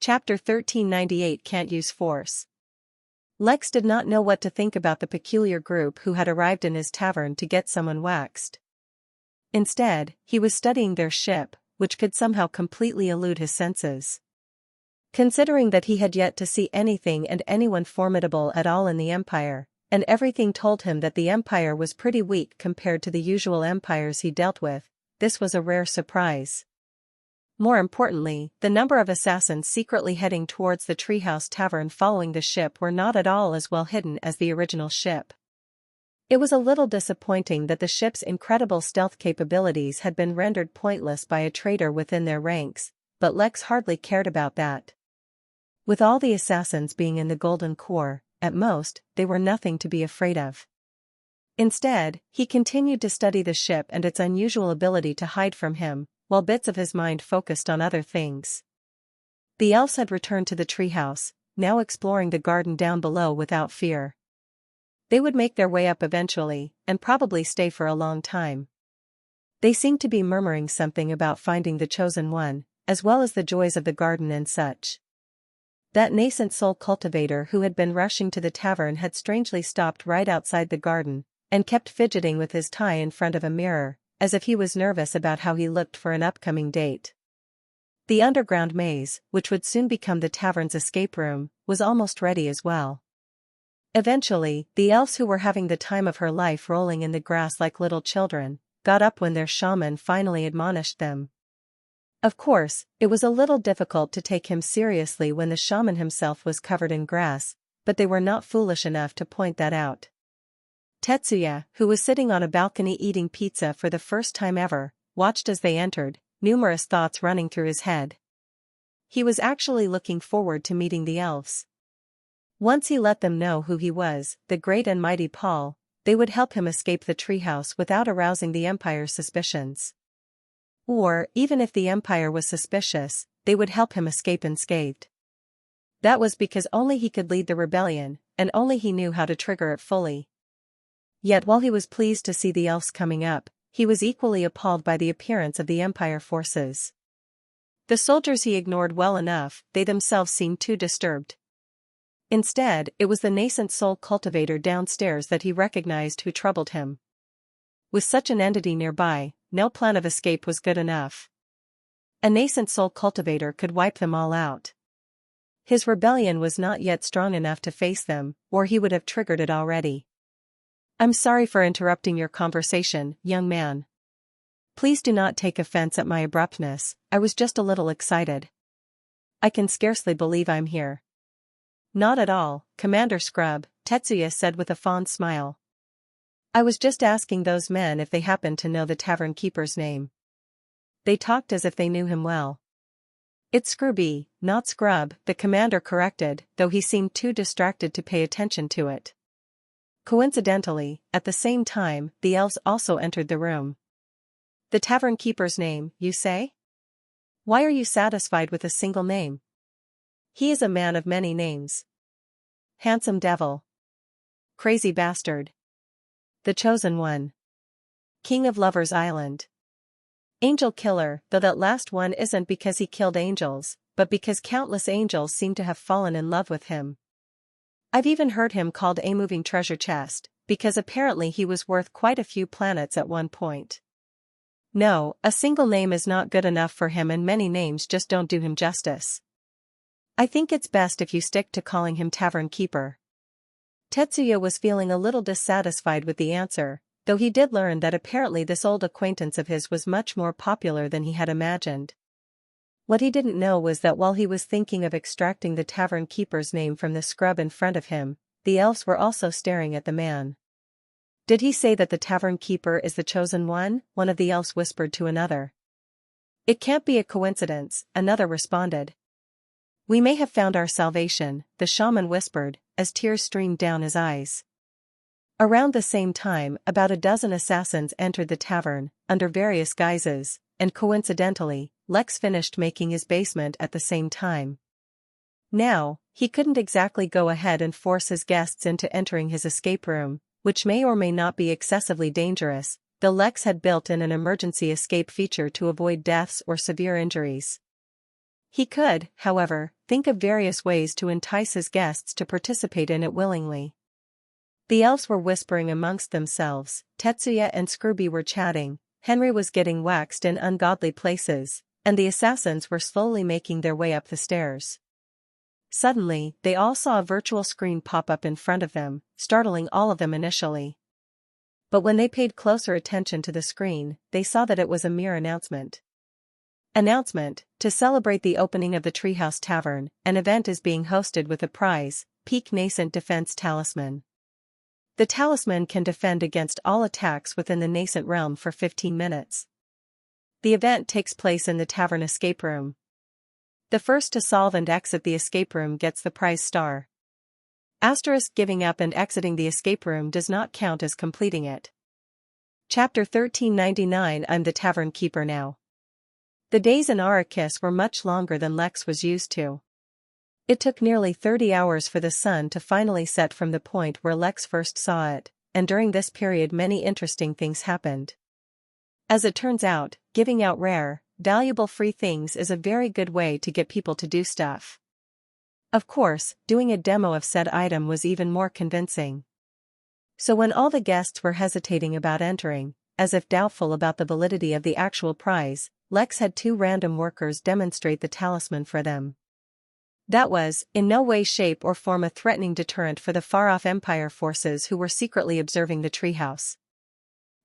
Chapter 1398 Can't Use Force. Lex did not know what to think about the peculiar group who had arrived in his tavern to get someone waxed. Instead, he was studying their ship, which could somehow completely elude his senses. Considering that he had yet to see anything and anyone formidable at all in the Empire, and everything told him that the Empire was pretty weak compared to the usual empires he dealt with, this was a rare surprise. More importantly, the number of assassins secretly heading towards the Treehouse Tavern following the ship were not at all as well hidden as the original ship. It was a little disappointing that the ship's incredible stealth capabilities had been rendered pointless by a traitor within their ranks, but Lex hardly cared about that. With all the assassins being in the Golden Core, at most, they were nothing to be afraid of. Instead, he continued to study the ship and its unusual ability to hide from him, while bits of his mind focused on other things. The elves had returned to the treehouse, now exploring the garden down below without fear. They would make their way up eventually, and probably stay for a long time. They seemed to be murmuring something about finding the chosen one, as well as the joys of the garden and such. That nascent soul cultivator who had been rushing to the tavern had strangely stopped right outside the garden, and kept fidgeting with his tie in front of a mirror, as if he was nervous about how he looked for an upcoming date. The underground maze, which would soon become the tavern's escape room, was almost ready as well. Eventually, the elves who were having the time of her life rolling in the grass like little children, got up when their shaman finally admonished them. Of course, it was a little difficult to take him seriously when the shaman himself was covered in grass, but they were not foolish enough to point that out. Tetsuya, who was sitting on a balcony eating pizza for the first time ever, watched as they entered, numerous thoughts running through his head. He was actually looking forward to meeting the elves. Once he let them know who he was, the great and mighty Paul, they would help him escape the treehouse without arousing the Empire's suspicions. Or, even if the Empire was suspicious, they would help him escape unscathed. That was because only he could lead the rebellion, and only he knew how to trigger it fully. Yet while he was pleased to see the elves coming up, he was equally appalled by the appearance of the Empire forces. The soldiers he ignored well enough, they themselves seemed too disturbed. Instead, it was the nascent soul cultivator downstairs that he recognized who troubled him. With such an entity nearby, no plan of escape was good enough. A nascent soul cultivator could wipe them all out. His rebellion was not yet strong enough to face them, or he would have triggered it already. "I'm sorry for interrupting your conversation, young man. Please do not take offense at my abruptness, I was just a little excited. I can scarcely believe I'm here. Not at all, Commander Scrub, Tetsuya said with a fond smile. I was just asking those men if they happened to know the tavern keeper's name. They talked as if they knew him well. It's Scrooby, not Scrub, the commander corrected, though he seemed too distracted to pay attention to it. Coincidentally, at the same time, the elves also entered the room. The tavern keeper's name, you say? Why are you satisfied with a single name? He is a man of many names. Handsome devil. Crazy bastard. The chosen one. King of Lovers Island. Angel killer, though that last one isn't because he killed angels, but because countless angels seem to have fallen in love with him. I've even heard him called a moving treasure chest, because apparently he was worth quite a few planets at one point. No, a single name is not good enough for him and many names just don't do him justice. I think it's best if you stick to calling him Tavern Keeper. Tetsuya was feeling a little dissatisfied with the answer, though he did learn that apparently this old acquaintance of his was much more popular than he had imagined. What he didn't know was that while he was thinking of extracting the tavern keeper's name from the scrub in front of him, the elves were also staring at the man. Did he say that the tavern keeper is the chosen one? One of the elves whispered to another. It can't be a coincidence, another responded. We may have found our salvation, the shaman whispered, as tears streamed down his eyes. Around the same time, about a dozen assassins entered the tavern, under various guises, and coincidentally, Lex finished making his basement at the same time. Now, he couldn't exactly go ahead and force his guests into entering his escape room, which may or may not be excessively dangerous, though Lex had built in an emergency escape feature to avoid deaths or severe injuries. He could, however, think of various ways to entice his guests to participate in it willingly. The elves were whispering amongst themselves, Tetsuya and Scrooby were chatting, Henry was getting waxed in ungodly places, and the assassins were slowly making their way up the stairs. Suddenly, they all saw a virtual screen pop up in front of them, startling all of them initially. But when they paid closer attention to the screen, they saw that it was a mere announcement. Announcement: to celebrate the opening of the Treehouse Tavern, an event is being hosted with a prize, Peak Nascent Defense Talisman. The talisman can defend against all attacks within the nascent realm for 15 minutes. The event takes place in the tavern escape room. The first to solve and exit the escape room gets the prize star. Asterisk: giving up and exiting the escape room does not count as completing it. Chapter 1399. I'm the tavern keeper now. The days in Arrakis were much longer than Lex was used to. It took nearly 30 hours for the sun to finally set from the point where Lex first saw it, and during this period many interesting things happened. As it turns out, giving out rare, valuable free things is a very good way to get people to do stuff. Of course, doing a demo of said item was even more convincing. So when all the guests were hesitating about entering, as if doubtful about the validity of the actual prize, Lex had 2 random workers demonstrate the talisman for them. That was, in no way, shape or form, a threatening deterrent for the far-off Empire forces who were secretly observing the treehouse.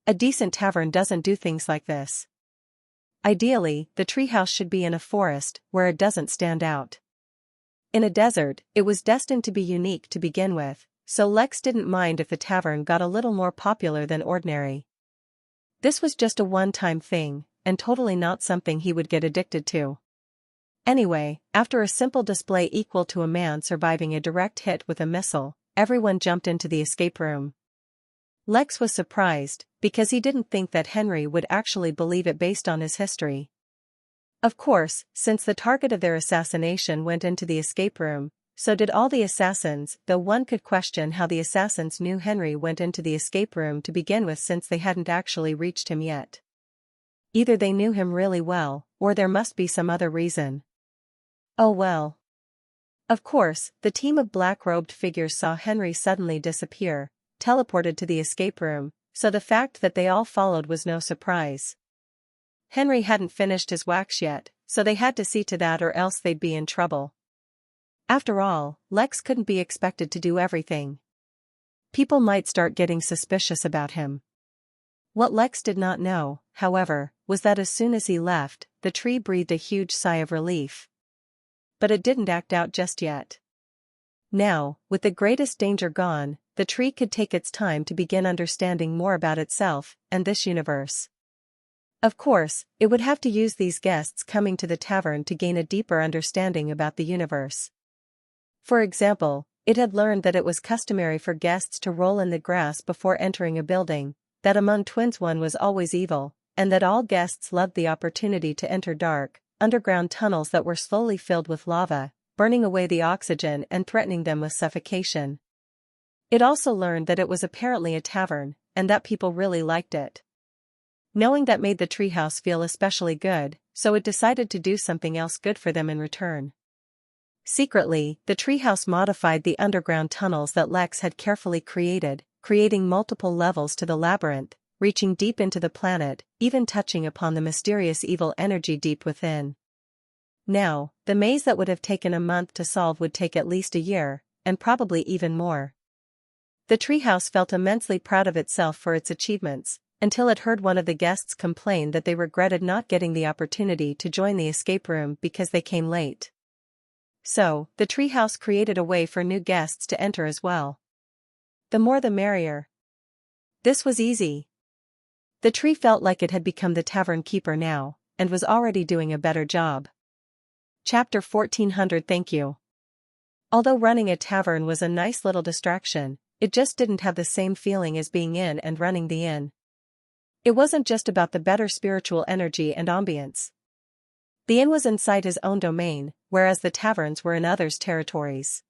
A decent tavern doesn't do things like this. Ideally, the treehouse should be in a forest, where it doesn't stand out. In a desert, it was destined to be unique to begin with, so Lex didn't mind if the tavern got a little more popular than ordinary. This was just a one-time thing, and totally not something he would get addicted to. Anyway, after a simple display equal to a man surviving a direct hit with a missile, everyone jumped into the escape room. Lex was surprised, because he didn't think that Henry would actually believe it based on his history. Of course, since the target of their assassination went into the escape room, so did all the assassins, though one could question how the assassins knew Henry went into the escape room to begin with, since they hadn't actually reached him yet. Either they knew him really well, or there must be some other reason. Oh well. Of course, the team of black-robed figures saw Henry suddenly disappear, teleported to the escape room, so the fact that they all followed was no surprise. Henry hadn't finished his wax yet, so they had to see to that or else they'd be in trouble. After all, Lex couldn't be expected to do everything. People might start getting suspicious about him. What Lex did not know, however, was that as soon as he left, the tree breathed a huge sigh of relief. But it didn't act out just yet. Now, with the greatest danger gone, the tree could take its time to begin understanding more about itself and this universe. Of course, it would have to use these guests coming to the tavern to gain a deeper understanding about the universe. For example, it had learned that it was customary for guests to roll in the grass before entering a building, that among twins one was always evil, and that all guests loved the opportunity to enter dark, underground tunnels that were slowly filled with lava, burning away the oxygen and threatening them with suffocation. It also learned that it was apparently a tavern, and that people really liked it. Knowing that made the treehouse feel especially good, so it decided to do something else good for them in return. Secretly, the treehouse modified the underground tunnels that Lex had carefully created, creating multiple levels to the labyrinth, reaching deep into the planet, even touching upon the mysterious evil energy deep within. Now, the maze that would have taken a month to solve would take at least a year, and probably even more. The treehouse felt immensely proud of itself for its achievements, until it heard one of the guests complain that they regretted not getting the opportunity to join the escape room because they came late. So, the treehouse created a way for new guests to enter as well. The more the merrier. This was easy. The tree felt like it had become the tavern keeper now, and was already doing a better job. Chapter 1400. Thank you. Although running a tavern was a nice little distraction, it just didn't have the same feeling as being in and running the inn. It wasn't just about the better spiritual energy and ambience. The inn was inside his own domain, whereas the taverns were in others' territories.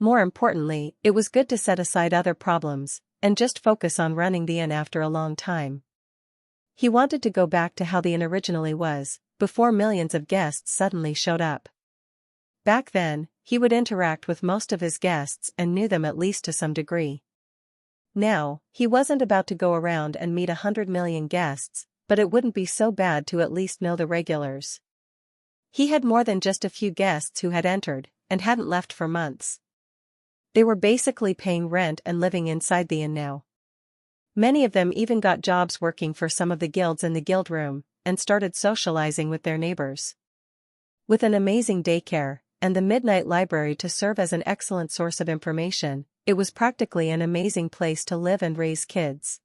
More importantly, it was good to set aside other problems, and just focus on running the inn after a long time. He wanted to go back to how the inn originally was, before millions of guests suddenly showed up. Back then, he would interact with most of his guests and knew them at least to some degree. Now, he wasn't about to go around and meet 100 million guests, but it wouldn't be so bad to at least know the regulars. He had more than just a few guests who had entered, and hadn't left for months. They were basically paying rent and living inside the inn now. Many of them even got jobs working for some of the guilds in the guild room, and started socializing with their neighbors. With an amazing daycare, and the midnight library to serve as an excellent source of information, it was practically an amazing place to live and raise kids.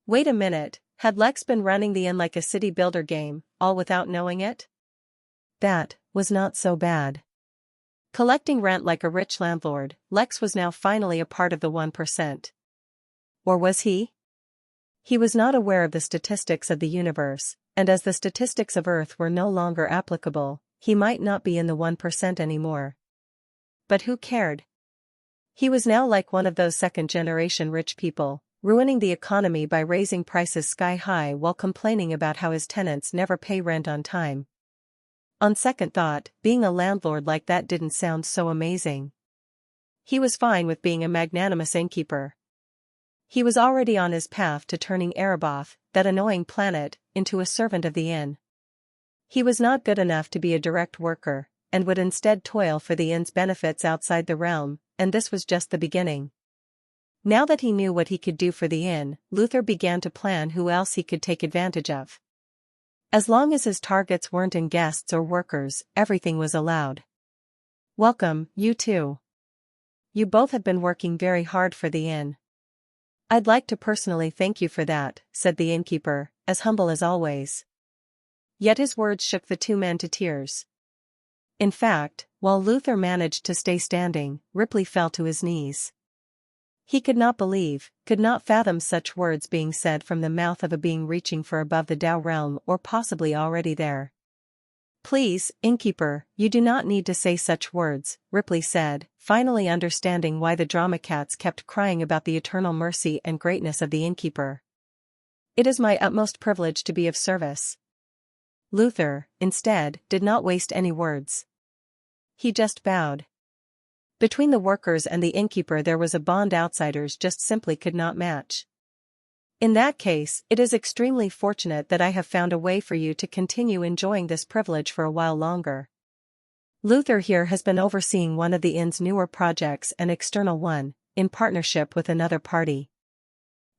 Wait a minute, had Lex been running the inn like a city builder game, all without knowing it? That was not so bad. Collecting rent like a rich landlord, Lex was now finally a part of the 1%. Or was he? He was not aware of the statistics of the universe, and as the statistics of Earth were no longer applicable, he might not be in the 1% anymore. But who cared? He was now like one of those second-generation rich people, ruining the economy by raising prices sky high while complaining about how his tenants never pay rent on time. On second thought, being a landlord like that didn't sound so amazing. He was fine with being a magnanimous innkeeper. He was already on his path to turning Erebos, that annoying planet, into a servant of the inn. He was not good enough to be a direct worker, and would instead toil for the inn's benefits outside the realm, and this was just the beginning. Now that he knew what he could do for the inn, Luther began to plan who else he could take advantage of. As long as his targets weren't in guests or workers, everything was allowed. Welcome, you two. You both have been working very hard for the inn. I'd like to personally thank you for that, said the innkeeper, as humble as always. Yet his words shook the two men to tears. In fact, while Luther managed to stay standing, Ripley fell to his knees. He could not believe, could not fathom such words being said from the mouth of a being reaching for above the Tao realm or possibly already there. Please, innkeeper, you do not need to say such words, Ripley said, finally understanding why the drama cats kept crying about the eternal mercy and greatness of the innkeeper. It is my utmost privilege to be of service. Luther, instead, did not waste any words. He just bowed. Between the workers and the innkeeper there was a bond outsiders just simply could not match. In that case, it is extremely fortunate that I have found a way for you to continue enjoying this privilege for a while longer. Luther here has been overseeing one of the inn's newer projects, an external one, in partnership with another party.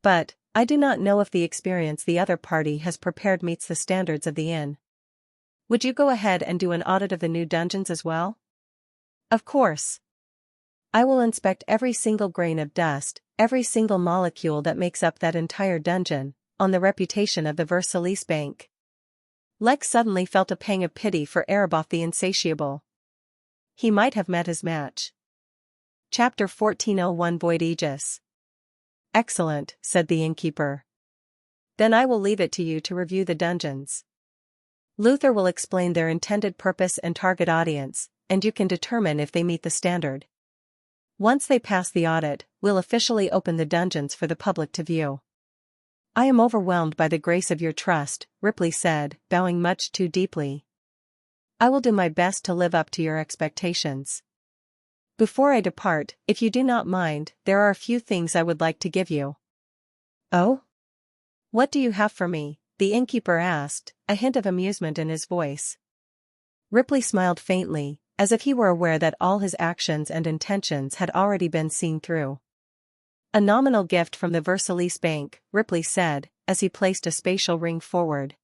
But, I do not know if the experience the other party has prepared meets the standards of the inn. Would you go ahead and do an audit of the new dungeons as well? Of course. I will inspect every single grain of dust, every single molecule that makes up that entire dungeon, on the reputation of the Versailles Bank. Lex suddenly felt a pang of pity for Abruptly the insatiable. He might have met his match. Chapter 1401 Void Aegis. Excellent, said the innkeeper. Then I will leave it to you to review the dungeons. Luther will explain their intended purpose and target audience, and you can determine if they meet the standard. Once they pass the audit, we'll officially open the dungeons for the public to view. I am overwhelmed by the grace of your trust, Ripley said, bowing much too deeply. I will do my best to live up to your expectations. Before I depart, if you do not mind, there are a few things I would like to give you. Oh? What do you have for me? The innkeeper asked, a hint of amusement in his voice. Ripley smiled faintly, as if he were aware that all his actions and intentions had already been seen through. A nominal gift from the Versailles Bank, Ripley said, as he placed a spatial ring forward.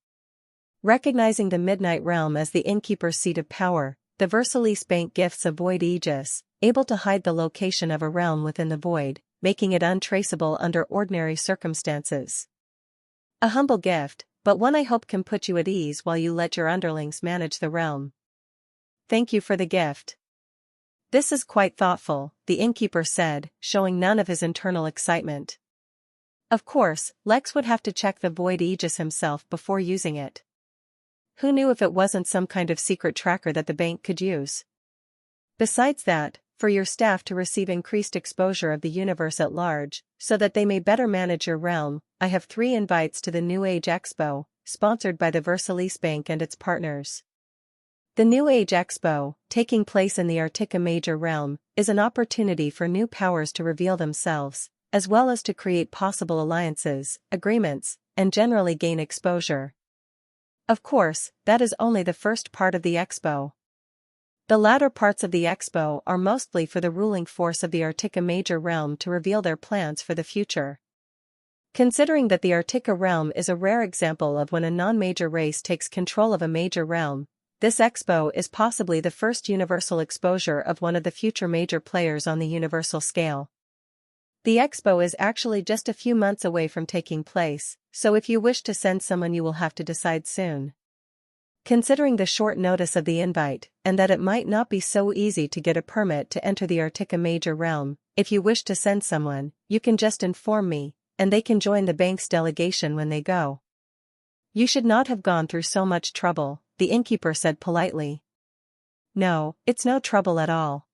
Recognizing the Midnight Realm as the innkeeper's seat of power, the Versailles Bank gifts a void aegis, able to hide the location of a realm within the void, making it untraceable under ordinary circumstances. A humble gift, but one I hope can put you at ease while you let your underlings manage the realm. Thank you for the gift. This is quite thoughtful, the innkeeper said, showing none of his internal excitement. Of course, Lex would have to check the void aegis himself before using it. Who knew if it wasn't some kind of secret tracker that the bank could use? Besides that, for your staff to receive increased exposure of the universe at large, so that they may better manage your realm, I have 3 invites to the New Age Expo, sponsored by the Versailles Bank and its partners. The New Age Expo, taking place in the Artica Major realm, is an opportunity for new powers to reveal themselves, as well as to create possible alliances, agreements, and generally gain exposure. Of course, that is only the first part of the expo. The latter parts of the expo are mostly for the ruling force of the Artica Major realm to reveal their plans for the future. Considering that the Artica realm is a rare example of when a non-major race takes control of a major realm, this expo is possibly the first universal exposure of one of the future major players on the universal scale. The expo is actually just a few months away from taking place, so if you wish to send someone you will have to decide soon. Considering the short notice of the invite, and that it might not be so easy to get a permit to enter the Artica Major realm, if you wish to send someone, you can just inform me, and they can join the bank's delegation when they go. You should not have gone through so much trouble, the innkeeper said politely. No, it's no trouble at all.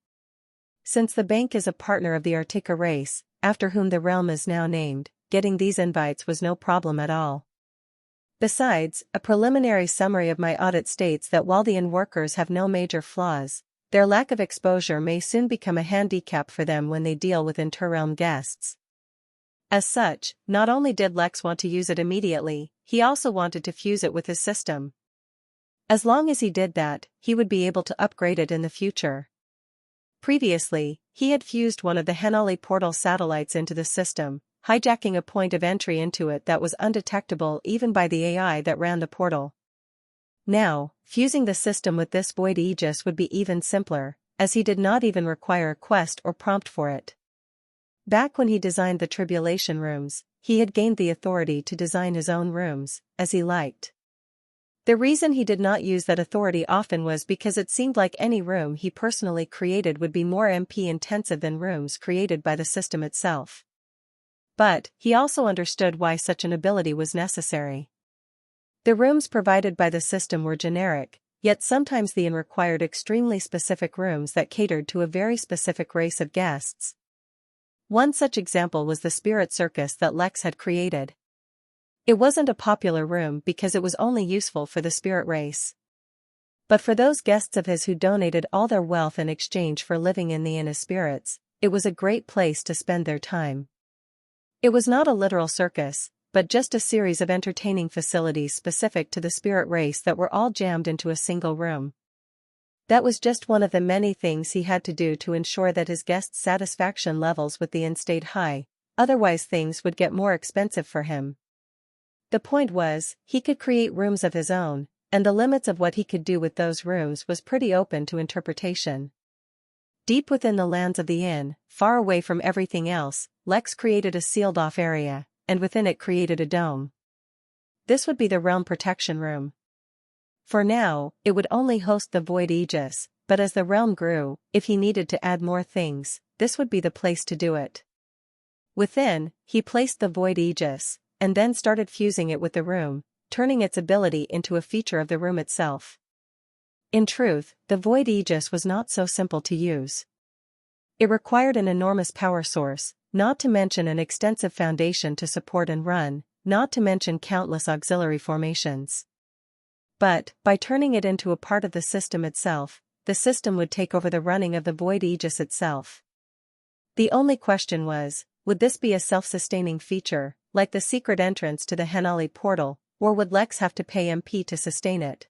Since the bank is a partner of the Artica race, after whom the realm is now named, getting these invites was no problem at all. Besides, a preliminary summary of my audit states that while the inn workers have no major flaws, their lack of exposure may soon become a handicap for them when they deal with interrealm guests. As such, not only did Lex want to use it immediately, he also wanted to fuse it with his system. As long as he did that, he would be able to upgrade it in the future. Previously, he had fused one of the Henali portal satellites into the system, hijacking a point of entry into it that was undetectable even by the AI that ran the portal. Now, fusing the system with this void aegis would be even simpler, as he did not even require a quest or prompt for it. Back when he designed the tribulation rooms, he had gained the authority to design his own rooms, as he liked. The reason he did not use that authority often was because it seemed like any room he personally created would be more MP intensive than rooms created by the system itself. But, he also understood why such an ability was necessary. The rooms provided by the system were generic, yet sometimes the inn required extremely specific rooms that catered to a very specific race of guests. One such example was the spirit circus that Lex had created. It wasn't a popular room because it was only useful for the spirit race. But for those guests of his who donated all their wealth in exchange for living in the inn as spirits, it was a great place to spend their time. It was not a literal circus, but just a series of entertaining facilities specific to the spirit race that were all jammed into a single room. That was just one of the many things he had to do to ensure that his guests' satisfaction levels with the inn stayed high, otherwise things would get more expensive for him. The point was, he could create rooms of his own, and the limits of what he could do with those rooms was pretty open to interpretation. Deep within the lands of the inn, far away from everything else, Lex created a sealed-off area, and within it created a dome. This would be the realm protection room. For now, it would only host the void aegis, but as the realm grew, if he needed to add more things, this would be the place to do it. Within, he placed the void aegis, and then started fusing it with the room, turning its ability into a feature of the room itself. In truth, the void aegis was not so simple to use. It required an enormous power source, not to mention an extensive foundation to support and run, not to mention countless auxiliary formations. But, by turning it into a part of the system itself, the system would take over the running of the void aegis itself. The only question was, would this be a self-sustaining feature, like the secret entrance to the Henali portal, or would Lex have to pay MP to sustain it?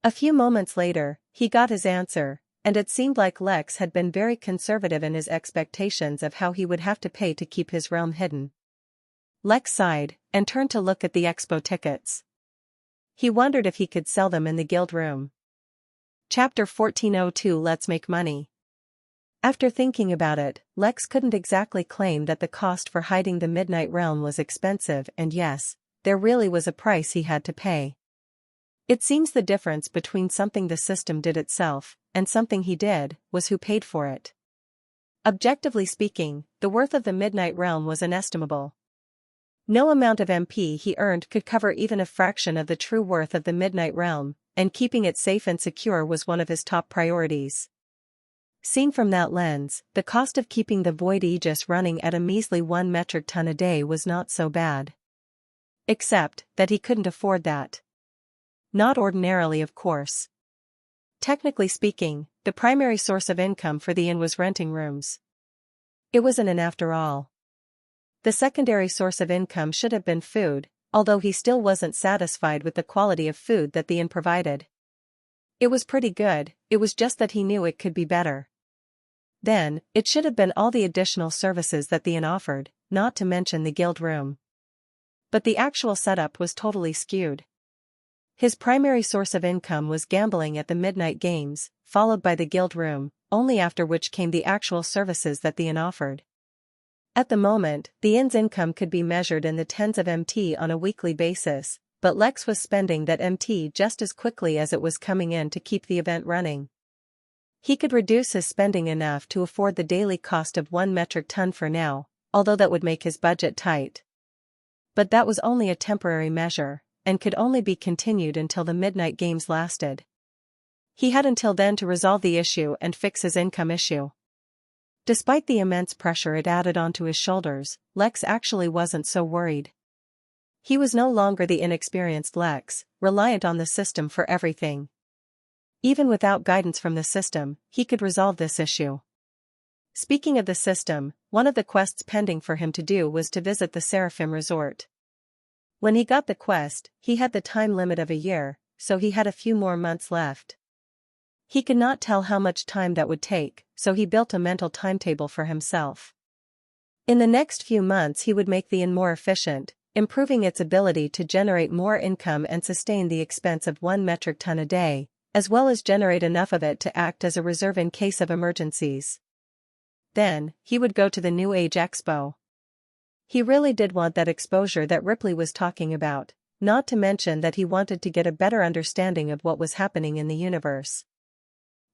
A few moments later, he got his answer, and it seemed like Lex had been very conservative in his expectations of how he would have to pay to keep his realm hidden. Lex sighed, and turned to look at the expo tickets. He wondered if he could sell them in the guild room. Chapter 1402 Let's Make Money. After thinking about it, Lex couldn't exactly claim that the cost for hiding the Midnight Realm was expensive, and yes, there really was a price he had to pay. It seems the difference between something the system did itself, and something he did, was who paid for it. Objectively speaking, the worth of the Midnight Realm was inestimable. No amount of MP he earned could cover even a fraction of the true worth of the Midnight Realm, and keeping it safe and secure was one of his top priorities. Seen from that lens, the cost of keeping the Void Aegis running at a measly 1 metric ton a day was not so bad. Except that he couldn't afford that. Not ordinarily, of course. Technically speaking, the primary source of income for the inn was renting rooms. It was an inn after all. The secondary source of income should have been food, although he still wasn't satisfied with the quality of food that the inn provided. It was pretty good, it was just that he knew it could be better. Then, it should have been all the additional services that the inn offered, not to mention the guild room. But the actual setup was totally skewed. His primary source of income was gambling at the midnight games, followed by the guild room, only after which came the actual services that the inn offered. At the moment, the inn's income could be measured in the tens of MT on a weekly basis, but Lex was spending that MT just as quickly as it was coming in to keep the event running. He could reduce his spending enough to afford the daily cost of 1 metric ton for now, although that would make his budget tight. But that was only a temporary measure, and could only be continued until the midnight games lasted. He had until then to resolve the issue and fix his income issue. Despite the immense pressure it added onto his shoulders, Lex actually wasn't so worried. He was no longer the inexperienced Lex, reliant on the system for everything. Even without guidance from the system, he could resolve this issue. Speaking of the system, one of the quests pending for him to do was to visit the Seraphim Resort. When he got the quest, he had the time limit of a year, so he had a few more months left. He could not tell how much time that would take, so he built a mental timetable for himself. In the next few months he would make the inn more efficient, improving its ability to generate more income and sustain the expense of 1 metric ton a day, as well as generate enough of it to act as a reserve in case of emergencies. Then, he would go to the New Age Expo. He really did want that exposure that Ripley was talking about, not to mention that he wanted to get a better understanding of what was happening in the universe.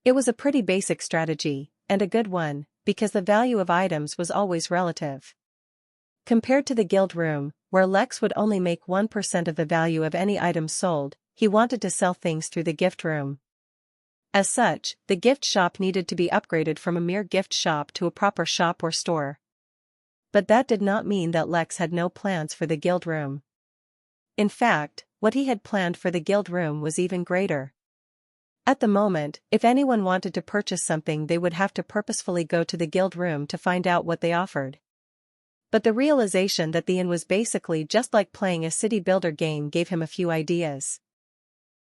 It was a pretty basic strategy, and a good one, because the value of items was always relative. Compared to the guild room, where Lex would only make 1% of the value of any item sold, he wanted to sell things through the gift room. As such, the gift shop needed to be upgraded from a mere gift shop to a proper shop or store. But that did not mean that Lex had no plans for the guild room. In fact, what he had planned for the guild room was even greater. At the moment, if anyone wanted to purchase something, they would have to purposefully go to the guild room to find out what they offered. But the realization that the inn was basically just like playing a city builder game gave him a few ideas.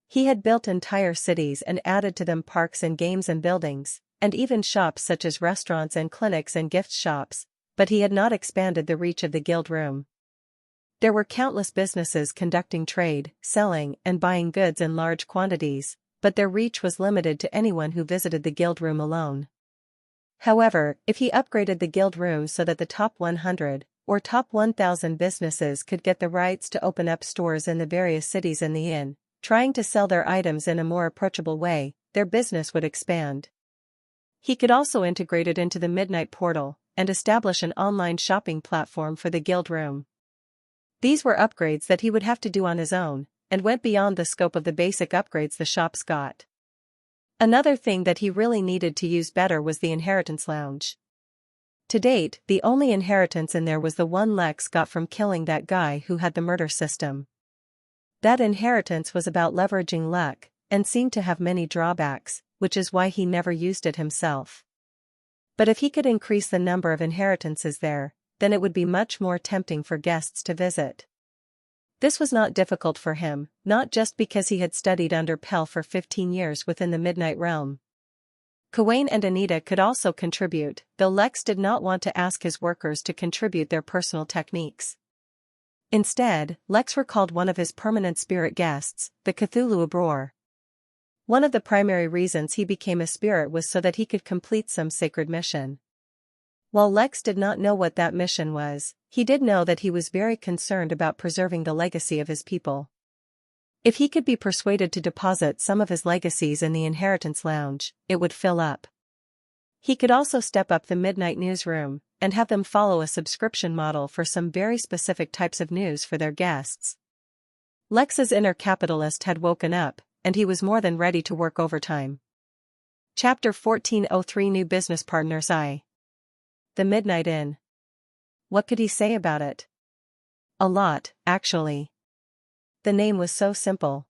He had built entire cities and added to them parks and games and buildings, and even shops such as restaurants and clinics and gift shops, but he had not expanded the reach of the guild room. There were countless businesses conducting trade, selling, and buying goods in large quantities, but their reach was limited to anyone who visited the guild room alone. However, if he upgraded the guild room so that the top 100, or top 1,000 businesses could get the rights to open up stores in the various cities in the inn, trying to sell their items in a more approachable way, their business would expand. He could also integrate it into the Midnight Portal, and establish an online shopping platform for the guild room. These were upgrades that he would have to do on his own, and went beyond the scope of the basic upgrades the shops got. Another thing that he really needed to use better was the inheritance lounge. To date, the only inheritance in there was the one Lex got from killing that guy who had the murder system. That inheritance was about leveraging luck, and seemed to have many drawbacks, which is why he never used it himself. But if he could increase the number of inheritances there, then it would be much more tempting for guests to visit. This was not difficult for him, not just because he had studied under Pell for 15 years within the Midnight Realm. Gawain and Anita could also contribute, though Lex did not want to ask his workers to contribute their personal techniques. Instead, Lex recalled one of his permanent spirit guests, the Cthulhu Abror. One of the primary reasons he became a spirit was so that he could complete some sacred mission. While Lex did not know what that mission was, he did know that he was very concerned about preserving the legacy of his people. If he could be persuaded to deposit some of his legacies in the inheritance lounge, it would fill up. He could also step up the midnight newsroom, and have them follow a subscription model for some very specific types of news for their guests. Lex's inner capitalist had woken up, and he was more than ready to work overtime. Chapter 1403 New Business Partners. The Midnight Inn. What could he say about it? A lot, actually. The name was so simple.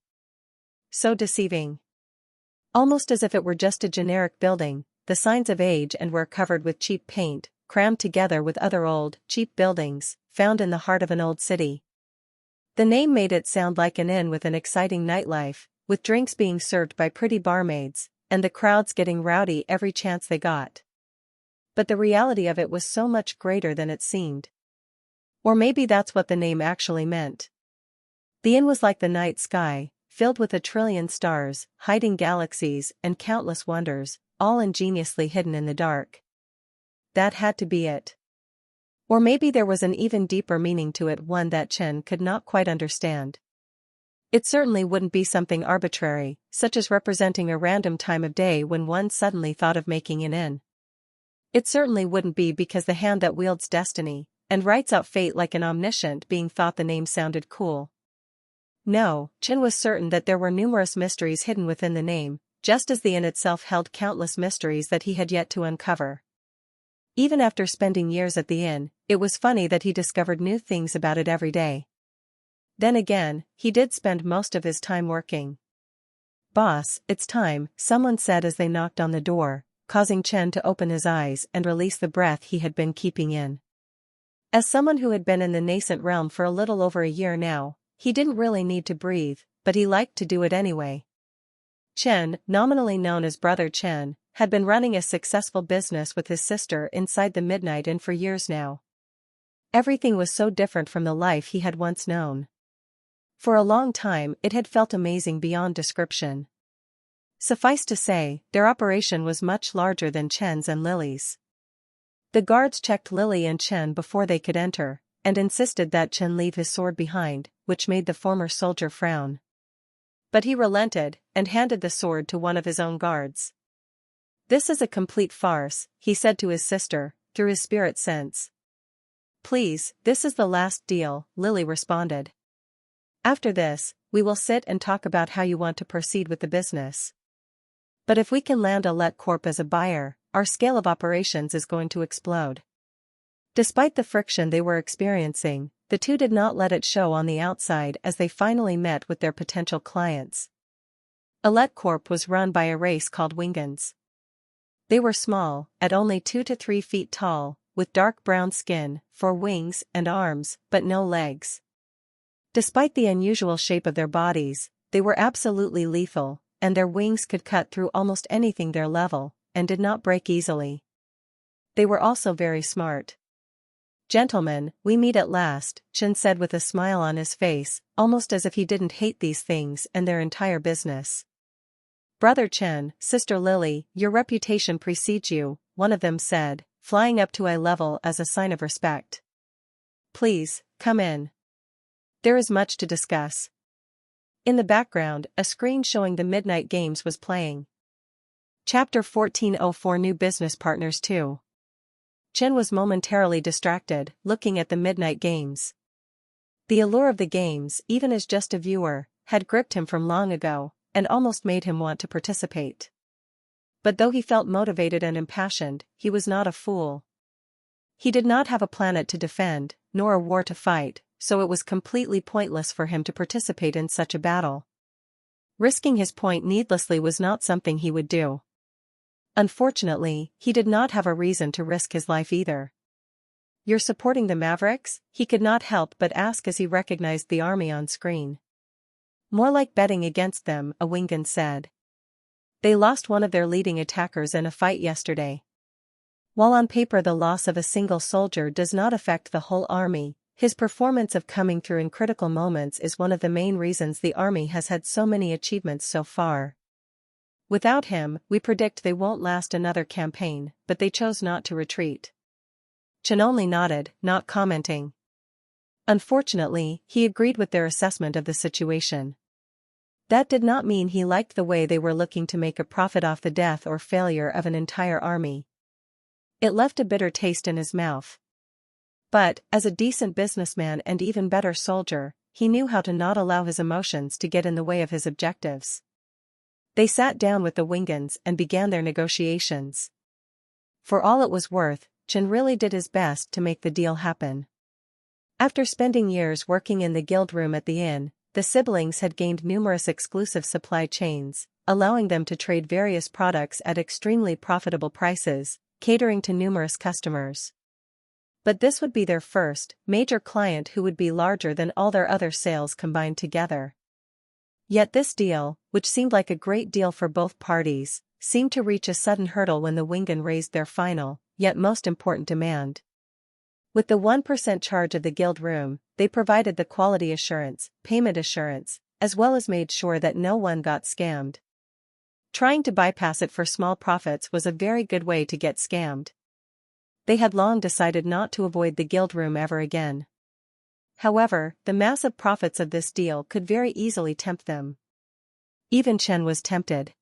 So deceiving. Almost as if it were just a generic building, the signs of age and were covered with cheap paint, crammed together with other old, cheap buildings, found in the heart of an old city. The name made it sound like an inn with an exciting nightlife, with drinks being served by pretty barmaids, and the crowds getting rowdy every chance they got. But the reality of it was so much greater than it seemed. Or maybe that's what the name actually meant. The inn was like the night sky, filled with 1 trillion stars, hiding galaxies and countless wonders, all ingeniously hidden in the dark. That had to be it. Or maybe there was an even deeper meaning to it, one that Chen could not quite understand. It certainly wouldn't be something arbitrary, such as representing a random time of day when one suddenly thought of making an inn. It certainly wouldn't be because the hand that wields destiny, and writes out fate like an omniscient being thought the name sounded cool. No, Chen was certain that there were numerous mysteries hidden within the name, just as the inn itself held countless mysteries that he had yet to uncover. Even after spending years at the inn, it was funny that he discovered new things about it every day. Then again, he did spend most of his time working. "Boss, it's time," someone said as they knocked on the door, causing Chen to open his eyes and release the breath he had been keeping in. As someone who had been in the nascent realm for a little over a year now, he didn't really need to breathe, but he liked to do it anyway. Chen, nominally known as Brother Chen, had been running a successful business with his sister inside the Midnight Inn for years now. Everything was so different from the life he had once known. For a long time, it had felt amazing beyond description. Suffice to say, their operation was much larger than Chen's and Lily's. The guards checked Lily and Chen before they could enter, and insisted that Chen leave his sword behind, which made the former soldier frown. But he relented, and handed the sword to one of his own guards. "This is a complete farce," he said to his sister, through his spirit sense. "Please, this is the last deal," Lily responded. "After this, we will sit and talk about how you want to proceed with the business. But if we can land a Let Corp as a buyer, our scale of operations is going to explode." Despite the friction they were experiencing, the two did not let it show on the outside as they finally met with their potential clients. Let Corp was run by a race called Wingans. They were small, at only 2 to 3 feet tall, with dark brown skin, 4 wings and arms, but no legs. Despite the unusual shape of their bodies, they were absolutely lethal, and their wings could cut through almost anything their level, and did not break easily. They were also very smart. Gentlemen, we meet at last, Chen said with a smile on his face, almost as if he didn't hate these things and their entire business. Brother Chen, Sister Lily, your reputation precedes you, one of them said, flying up to eye level as a sign of respect. Please, come in. There is much to discuss. In the background, a screen showing the midnight games was playing. Chapter 1404 New Business Partners 2. Chen was momentarily distracted, looking at the midnight games. The allure of the games, even as just a viewer, had gripped him from long ago, and almost made him want to participate. But though he felt motivated and impassioned, he was not a fool. He did not have a planet to defend, nor a war to fight, so it was completely pointless for him to participate in such a battle. Risking his point needlessly was not something he would do. Unfortunately, he did not have a reason to risk his life either. You're supporting the Mavericks? He could not help but ask as he recognized the army on screen. More like betting against them, a Wingan said. They lost one of their leading attackers in a fight yesterday. While on paper the loss of a single soldier does not affect the whole army, his performance of coming through in critical moments is one of the main reasons the army has had so many achievements so far. Without him, we predict they won't last another campaign, but they chose not to retreat. Chen only nodded, not commenting. Unfortunately, he agreed with their assessment of the situation. That did not mean he liked the way they were looking to make a profit off the death or failure of an entire army. It left a bitter taste in his mouth. But, as a decent businessman and even better soldier, he knew how to not allow his emotions to get in the way of his objectives. They sat down with the Wingans and began their negotiations. For all it was worth, Chen really did his best to make the deal happen. After spending years working in the guild room at the inn, the siblings had gained numerous exclusive supply chains, allowing them to trade various products at extremely profitable prices, catering to numerous customers. But this would be their first major client who would be larger than all their other sales combined together. Yet this deal, which seemed like a great deal for both parties, seemed to reach a sudden hurdle when the Wingan raised their final, yet most important demand. With the 1% charge of the guild room, they provided the quality assurance, payment assurance, as well as made sure that no one got scammed. Trying to bypass it for small profits was a very good way to get scammed. They had long decided not to avoid the guild room ever again. However, the massive profits of this deal could very easily tempt them. Even Chen was tempted.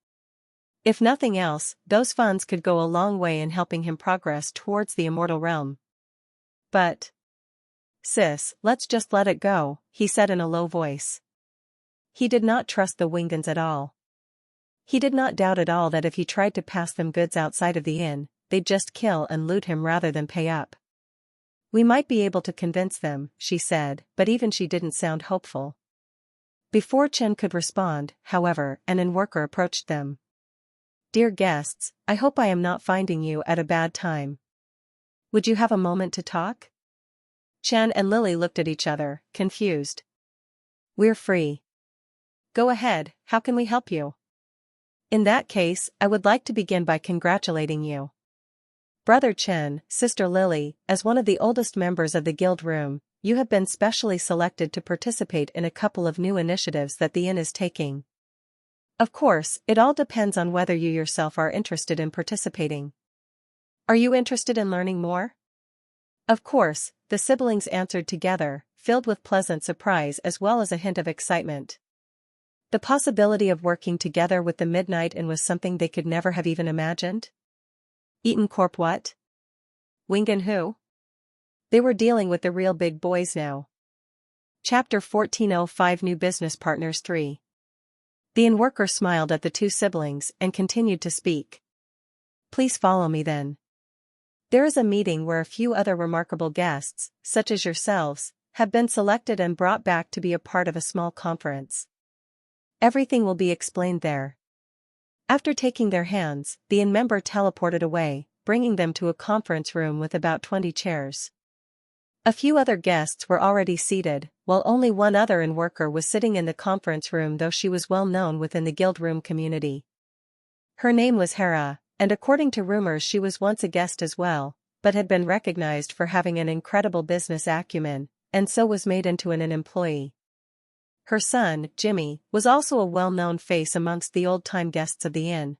If nothing else, those funds could go a long way in helping him progress towards the immortal realm. But, sis, let's just let it go, he said in a low voice. He did not trust the Wingans at all. He did not doubt at all that if he tried to pass them goods outside of the inn, they'd just kill and loot him rather than pay up. We might be able to convince them, she said, but even she didn't sound hopeful. Before Chen could respond, however, an inn-worker approached them. Dear guests, I hope I am not finding you at a bad time. Would you have a moment to talk? Chen and Lily looked at each other, confused. We're free. Go ahead, how can we help you? In that case, I would like to begin by congratulating you. Brother Chen, Sister Lily, as one of the oldest members of the guild room, you have been specially selected to participate in a couple of new initiatives that the inn is taking. Of course, it all depends on whether you yourself are interested in participating. Are you interested in learning more? Of course, the siblings answered together, filled with pleasant surprise as well as a hint of excitement. The possibility of working together with the Midnight Inn was something they could never have even imagined. Eaton Corp what? Wingan who? They were dealing with the real big boys now. Chapter 1405 New Business Partners 3. The inn-worker smiled at the two siblings and continued to speak. Please follow me then. There is a meeting where a few other remarkable guests, such as yourselves, have been selected and brought back to be a part of a small conference. Everything will be explained there. After taking their hands, the inn member teleported away, bringing them to a conference room with about 20 chairs. A few other guests were already seated, while only one other inn-worker was sitting in the conference room, though she was well known within the guild room community. Her name was Hera, and according to rumors she was once a guest as well, but had been recognized for having an incredible business acumen, and so was made into an employee. Her son, Jimmy, was also a well-known face amongst the old-time guests of the inn.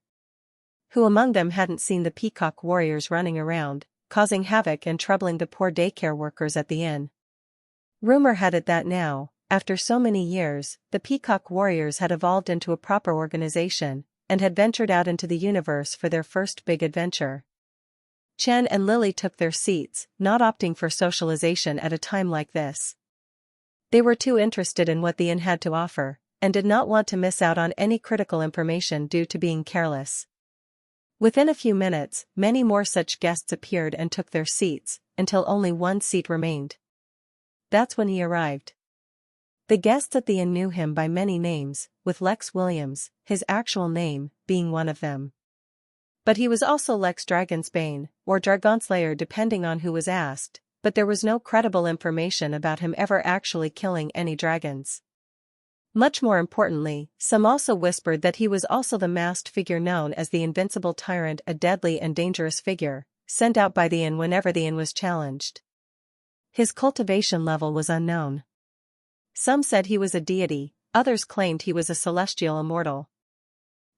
Who among them hadn't seen the peacock warriors running around, causing havoc and troubling the poor daycare workers at the inn? Rumor had it that now, after so many years, the peacock warriors had evolved into a proper organization, and had ventured out into the universe for their first big adventure. Chen and Lily took their seats, not opting for socialization at a time like this. They were too interested in what the inn had to offer, and did not want to miss out on any critical information due to being careless. Within a few minutes, many more such guests appeared and took their seats, until only one seat remained. That's when he arrived. The guests at the inn knew him by many names, with Lex Williams, his actual name, being one of them. But he was also Lex Dragonsbane, or Dragonslayer depending on who was asked, but there was no credible information about him ever actually killing any dragons. Much more importantly, some also whispered that he was also the masked figure known as the Invincible Tyrant, a deadly and dangerous figure, sent out by the inn whenever the inn was challenged. His cultivation level was unknown. Some said he was a deity, others claimed he was a celestial immortal.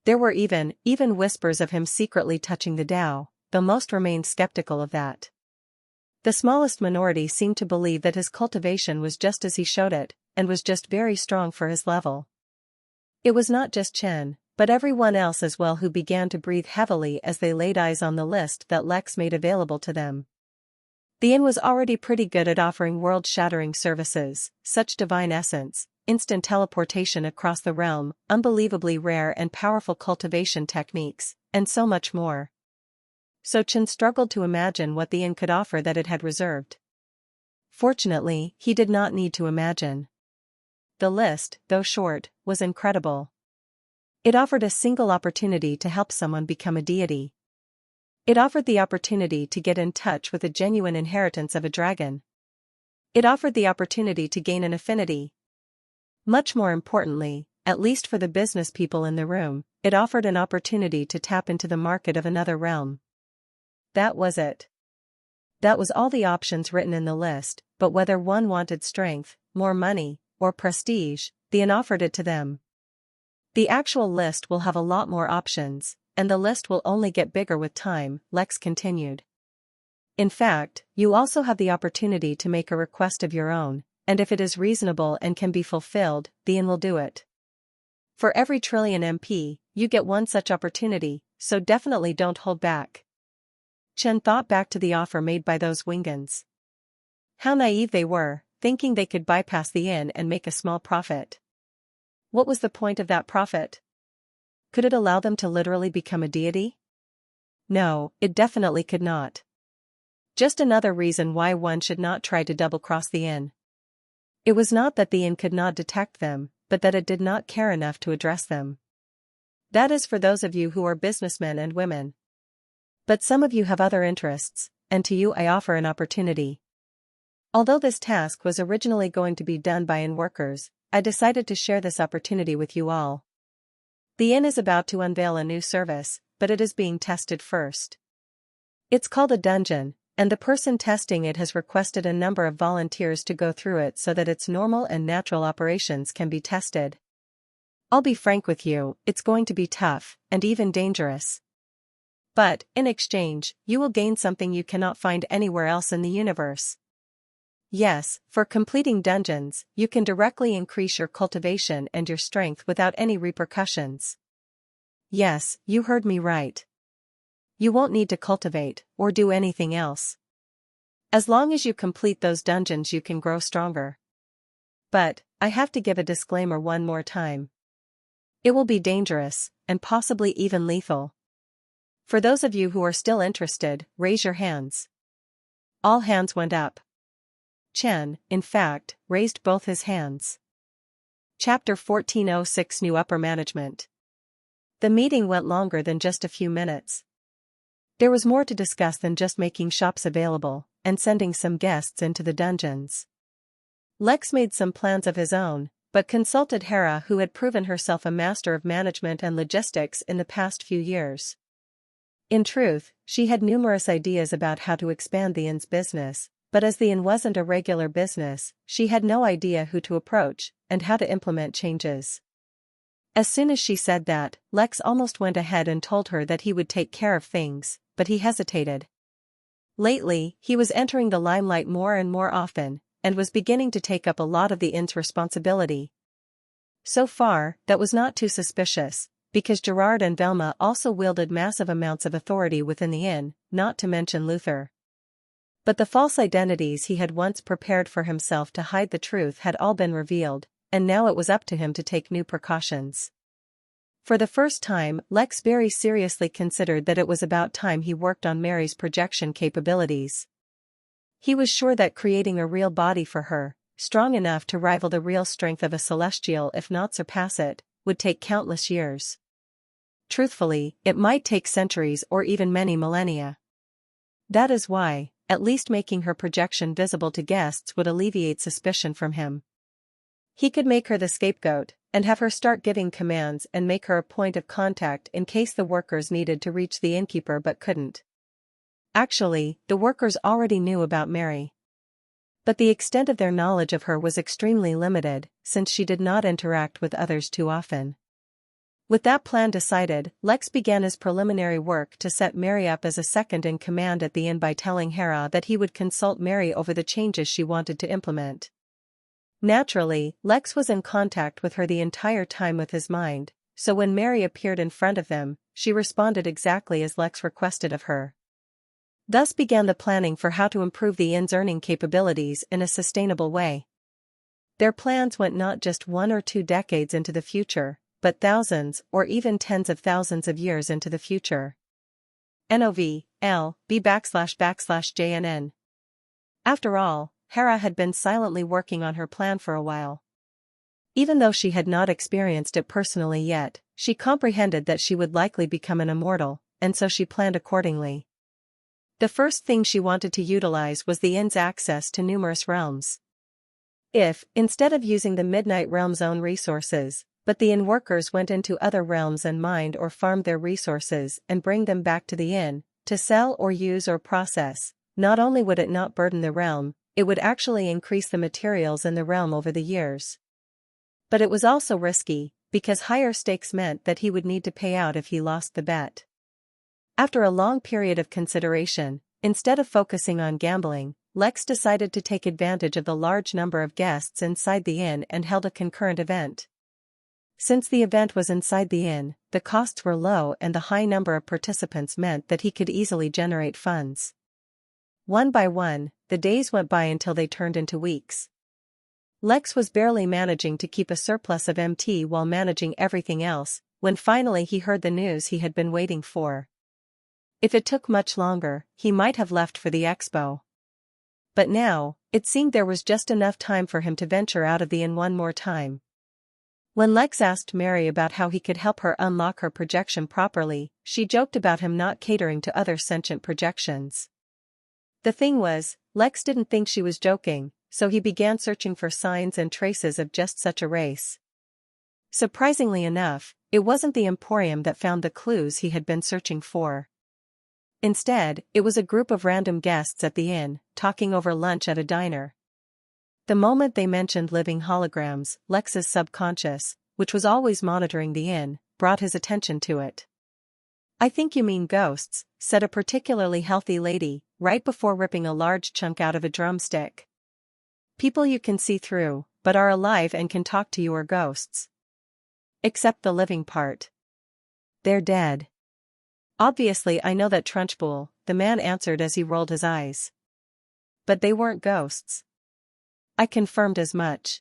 There were even whispers of him secretly touching the Tao, though most remained skeptical of that. The smallest minority seemed to believe that his cultivation was just as he showed it, and was just very strong for his level. It was not just Chen, but everyone else as well who began to breathe heavily as they laid eyes on the list that Lex made available to them. The inn was already pretty good at offering world-shattering services, such divine essence, instant teleportation across the realm, unbelievably rare and powerful cultivation techniques, and so much more. So Chen struggled to imagine what the inn could offer that it had reserved. Fortunately, he did not need to imagine. The list, though short, was incredible. It offered a single opportunity to help someone become a deity. It offered the opportunity to get in touch with a genuine inheritance of a dragon. It offered the opportunity to gain an affinity. Much more importantly, at least for the business people in the room, it offered an opportunity to tap into the market of another realm. That was it. That was all the options written in the list, but whether one wanted strength, more money, or prestige, the inn offered it to them. The actual list will have a lot more options, and the list will only get bigger with time, Lex continued. In fact, you also have the opportunity to make a request of your own, and if it is reasonable and can be fulfilled, the inn will do it. For every trillion MP, you get one such opportunity, so definitely don't hold back. Chen thought back to the offer made by those Wingans. How naive they were, thinking they could bypass the inn and make a small profit. What was the point of that profit? Could it allow them to literally become a deity? No, it definitely could not. Just another reason why one should not try to double-cross the inn. It was not that the inn could not detect them, but that it did not care enough to address them. That is for those of you who are businessmen and women. But some of you have other interests, and to you I offer an opportunity. Although this task was originally going to be done by inn workers, I decided to share this opportunity with you all. The inn is about to unveil a new service, but it is being tested first. It's called a dungeon, and the person testing it has requested a number of volunteers to go through it so that its normal and natural operations can be tested. I'll be frank with you, it's going to be tough, and even dangerous. But, in exchange, you will gain something you cannot find anywhere else in the universe. Yes, for completing dungeons, you can directly increase your cultivation and your strength without any repercussions. Yes, you heard me right. You won't need to cultivate, or do anything else. As long as you complete those dungeons you can grow stronger. But, I have to give a disclaimer one more time. It will be dangerous, and possibly even lethal. For those of you who are still interested, raise your hands. All hands went up. Chen, in fact, raised both his hands. Chapter 1406 New Upper Management. The meeting went longer than just a few minutes. There was more to discuss than just making shops available, and sending some guests into the dungeons. Lex made some plans of his own, but consulted Hera, who had proven herself a master of management and logistics in the past few years. In truth, she had numerous ideas about how to expand the inn's business, but as the inn wasn't a regular business, she had no idea who to approach and how to implement changes. As soon as she said that, Lex almost went ahead and told her that he would take care of things, but he hesitated. Lately, he was entering the limelight more and more often, and was beginning to take up a lot of the inn's responsibility. So far, that was not too suspicious, because Gerard and Velma also wielded massive amounts of authority within the inn, not to mention Luther. But the false identities he had once prepared for himself to hide the truth had all been revealed, and now it was up to him to take new precautions. For the first time, Lex very seriously considered that it was about time he worked on Mary's projection capabilities. He was sure that creating a real body for her, strong enough to rival the real strength of a celestial if not surpass it, would take countless years. Truthfully, it might take centuries or even many millennia. That is why, at least making her projection visible to guests would alleviate suspicion from him. He could make her the scapegoat, and have her start giving commands and make her a point of contact in case the workers needed to reach the innkeeper but couldn't. Actually, the workers already knew about Mary. But the extent of their knowledge of her was extremely limited, since she did not interact with others too often. With that plan decided, Lex began his preliminary work to set Mary up as a second in command at the inn by telling Hera that he would consult Mary over the changes she wanted to implement. Naturally, Lex was in contact with her the entire time with his mind, so when Mary appeared in front of them, she responded exactly as Lex requested of her. Thus began the planning for how to improve the inn's earning capabilities in a sustainable way. Their plans went not just 1 or 2 decades into the future, but thousands or even tens of thousands of years into the future. NOVLB //JNN. After all, Hera had been silently working on her plan for a while. Even though she had not experienced it personally yet, she comprehended that she would likely become an immortal, and so she planned accordingly. The first thing she wanted to utilize was the inn's access to numerous realms. If, instead of using the Midnight Realm's own resources, but the inn workers went into other realms and mined or farmed their resources and bring them back to the inn, to sell or use or process, not only would it not burden the realm, it would actually increase the materials in the realm over the years. But it was also risky, because higher stakes meant that he would need to pay out if he lost the bet. After a long period of consideration, instead of focusing on gambling, Lex decided to take advantage of the large number of guests inside the inn and held a concurrent event. Since the event was inside the inn, the costs were low and the high number of participants meant that he could easily generate funds. One by one, the days went by until they turned into weeks. Lex was barely managing to keep a surplus of MT while managing everything else, when finally he heard the news he had been waiting for. If it took much longer, he might have left for the expo. But now, it seemed there was just enough time for him to venture out of the inn one more time. When Lex asked Mary about how he could help her unlock her projection properly, she joked about him not catering to other sentient projections. The thing was, Lex didn't think she was joking, so he began searching for signs and traces of just such a race. Surprisingly enough, it wasn't the Emporium that found the clues he had been searching for. Instead, it was a group of random guests at the inn, talking over lunch at a diner. The moment they mentioned living holograms, Lex's subconscious, which was always monitoring the inn, brought his attention to it. "I think you mean ghosts," said a particularly healthy lady, right before ripping a large chunk out of a drumstick. "People you can see through, but are alive and can talk to you are ghosts. Except the living part. They're dead." "Obviously I know that, Trunchbull," the man answered as he rolled his eyes. "But they weren't ghosts. I confirmed as much.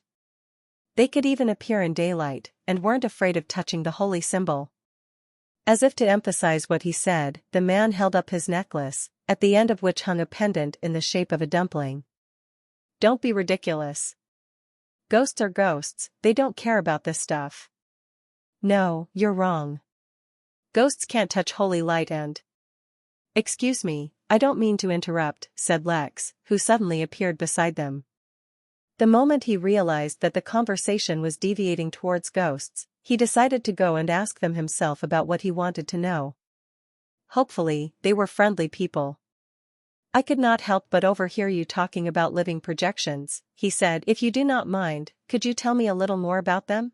They could even appear in daylight, and weren't afraid of touching the holy symbol." As if to emphasize what he said, the man held up his necklace, at the end of which hung a pendant in the shape of a dumpling. "Don't be ridiculous. Ghosts are ghosts, they don't care about this stuff." "No, you're wrong. Ghosts can't touch holy light and—" "Excuse me, I don't mean to interrupt," said Lex, who suddenly appeared beside them. The moment he realized that the conversation was deviating towards ghosts, he decided to go and ask them himself about what he wanted to know. hopefully, they were friendly people. "I could not help but overhear you talking about living projections," he said. "If you do not mind, could you tell me a little more about them?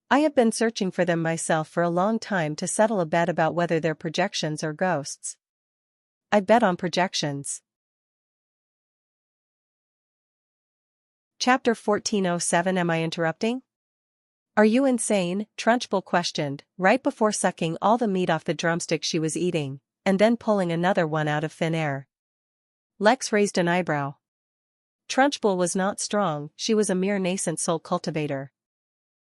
I have been searching for them myself for a long time to settle a bet about whether they're projections or ghosts." "I bet on projections." Chapter 1407. Am I interrupting? "Are you insane?" Trunchbull questioned, right before sucking all the meat off the drumstick she was eating, and then pulling another one out of thin air. Lex raised an eyebrow. Trunchbull was not strong, she was a mere nascent soul cultivator.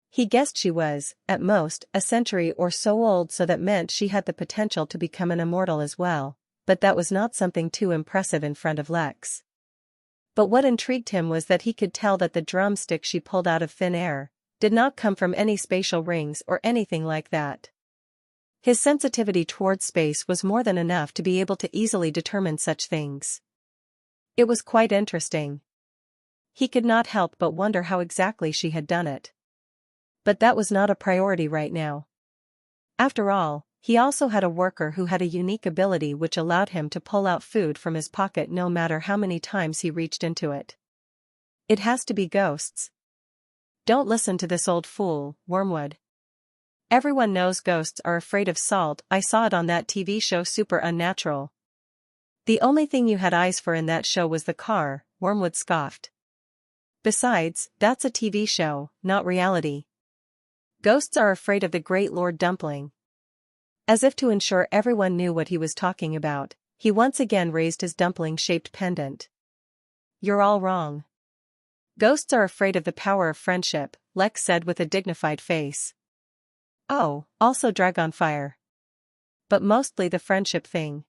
He guessed she was, at most, a century or so old, so that meant she had the potential to become an immortal as well, but that was not something too impressive in front of Lex. But what intrigued him was that he could tell that the drumstick she pulled out of thin air did not come from any spatial rings or anything like that. His sensitivity towards space was more than enough to be able to easily determine such things. It was quite interesting. He could not help but wonder how exactly she had done it. But that was not a priority right now. After all, he also had a worker who had a unique ability which allowed him to pull out food from his pocket no matter how many times he reached into it. "It has to be ghosts." "Don't listen to this old fool, Wormwood. Everyone knows ghosts are afraid of salt. I saw it on that TV show Super Unnatural." "The only thing you had eyes for in that show was the car," Wormwood scoffed. "Besides, that's a TV show, not reality. Ghosts are afraid of the great Lord Dumpling." As if to ensure everyone knew what he was talking about, he once again raised his dumpling-shaped pendant. "You're all wrong. Ghosts are afraid of the power of friendship," Lex said with a dignified face. "Oh, also Dragonfire. But mostly the friendship thing.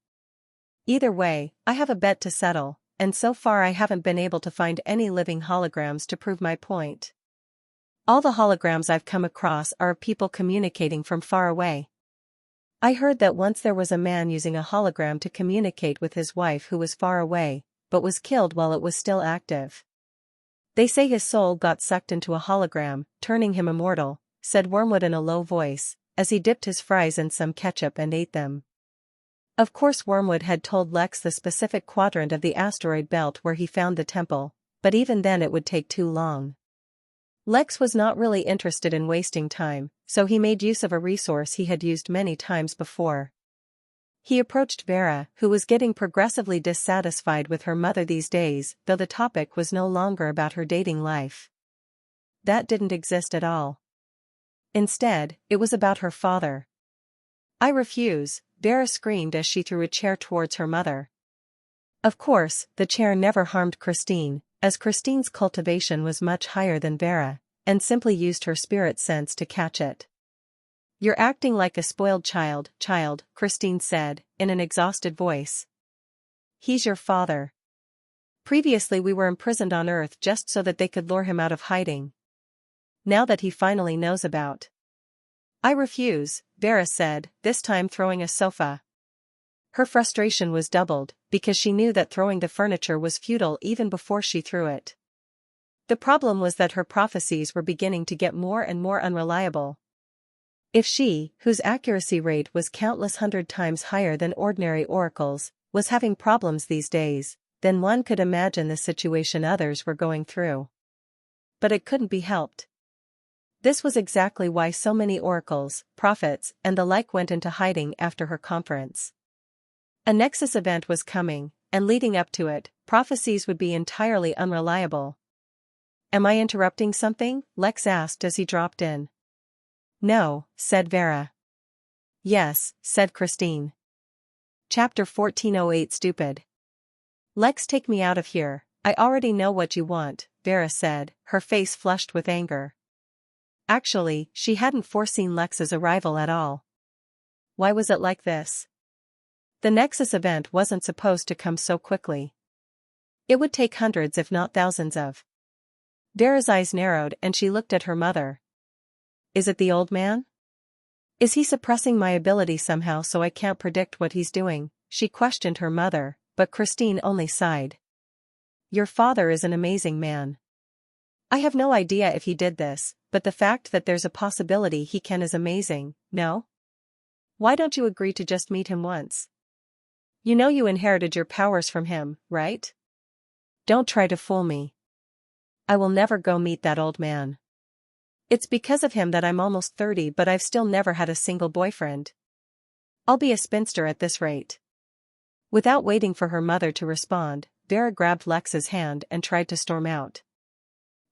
Either way, I have a bet to settle, and so far I haven't been able to find any living holograms to prove my point. All the holograms I've come across are of people communicating from far away. I heard that once there was a man using a hologram to communicate with his wife who was far away, but was killed while it was still active. They say his soul got sucked into a hologram, turning him immortal," said Wormwood in a low voice, as he dipped his fries in some ketchup and ate them. Of course Wormwood had told Lex the specific quadrant of the asteroid belt where he found the temple, but even then it would take too long. Lex was not really interested in wasting time, so he made use of a resource he had used many times before. He approached Vera, who was getting progressively dissatisfied with her mother these days, though the topic was no longer about her dating life. That didn't exist at all. Instead, it was about her father. "I refuse," Vera screamed as she threw a chair towards her mother. Of course, the chair never harmed Christine, as Christine's cultivation was much higher than Vera, and simply used her spirit sense to catch it. "You're acting like a spoiled child, Christine said, in an exhausted voice. "He's your father. Previously we were imprisoned on Earth just so that they could lure him out of hiding. Now that he finally knows about." "I refuse," Vera said, this time throwing a sofa. Her frustration was doubled, because she knew that throwing the furniture was futile even before she threw it. The problem was that her prophecies were beginning to get more and more unreliable. If she, whose accuracy rate was countless hundred times higher than ordinary oracles, was having problems these days, then one could imagine the situation others were going through. But it couldn't be helped. This was exactly why so many oracles, prophets, and the like went into hiding after her conference. A Nexus event was coming, and leading up to it, prophecies would be entirely unreliable. "Am I interrupting something?" Lex asked as he dropped in. "No," said Vera. "Yes," said Christine. Chapter 1408. Stupid. "Lex, take me out of here. I already know what you want," Vera said, her face flushed with anger. Actually, she hadn't foreseen Lex's arrival at all. Why was it like this? The Nexus event wasn't supposed to come so quickly. It would take hundreds if not thousands of. Vera's eyes narrowed and she looked at her mother. "Is it the old man? Is he suppressing my ability somehow so I can't predict what he's doing?" she questioned her mother, but Christine only sighed. "Your father is an amazing man. I have no idea if he did this, but the fact that there's a possibility he can is amazing, no?" Why don't you agree to just meet him once? You know you inherited your powers from him, right? Don't try to fool me. I will never go meet that old man. It's because of him that I'm almost 30 but I've still never had a single boyfriend. I'll be a spinster at this rate. Without waiting for her mother to respond, Vera grabbed Lex's hand and tried to storm out.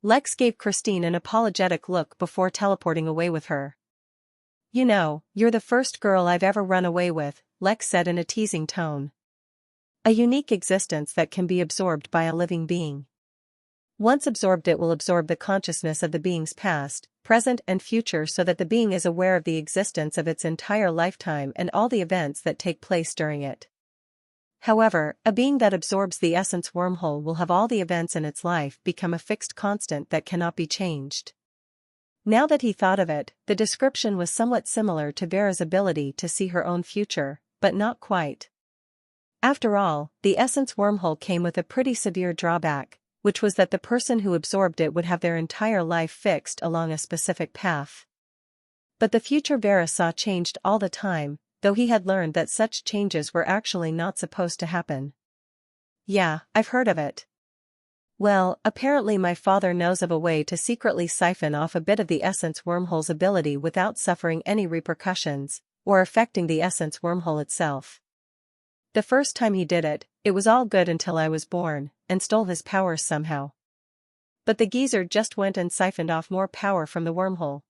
Lex gave Christine an apologetic look before teleporting away with her. You know, you're the first girl I've ever run away with, Lex said in a teasing tone. A unique existence that can be absorbed by a living being. Once absorbed, it will absorb the consciousness of the being's past, present and future so that the being is aware of the existence of its entire lifetime and all the events that take place during it. However, a being that absorbs the essence wormhole will have all the events in its life become a fixed constant that cannot be changed. Now that he thought of it, the description was somewhat similar to Vera's ability to see her own future, but not quite. After all, the essence wormhole came with a pretty severe drawback, which was that the person who absorbed it would have their entire life fixed along a specific path. But the future Vera saw changed all the time, though he had learned that such changes were actually not supposed to happen. Yeah, I've heard of it. Well, apparently my father knows of a way to secretly siphon off a bit of the essence wormhole's ability without suffering any repercussions, or affecting the essence wormhole itself. The first time he did it, it was all good until I was born, and stole his powers somehow. But the geezer just went and siphoned off more power from the wormhole.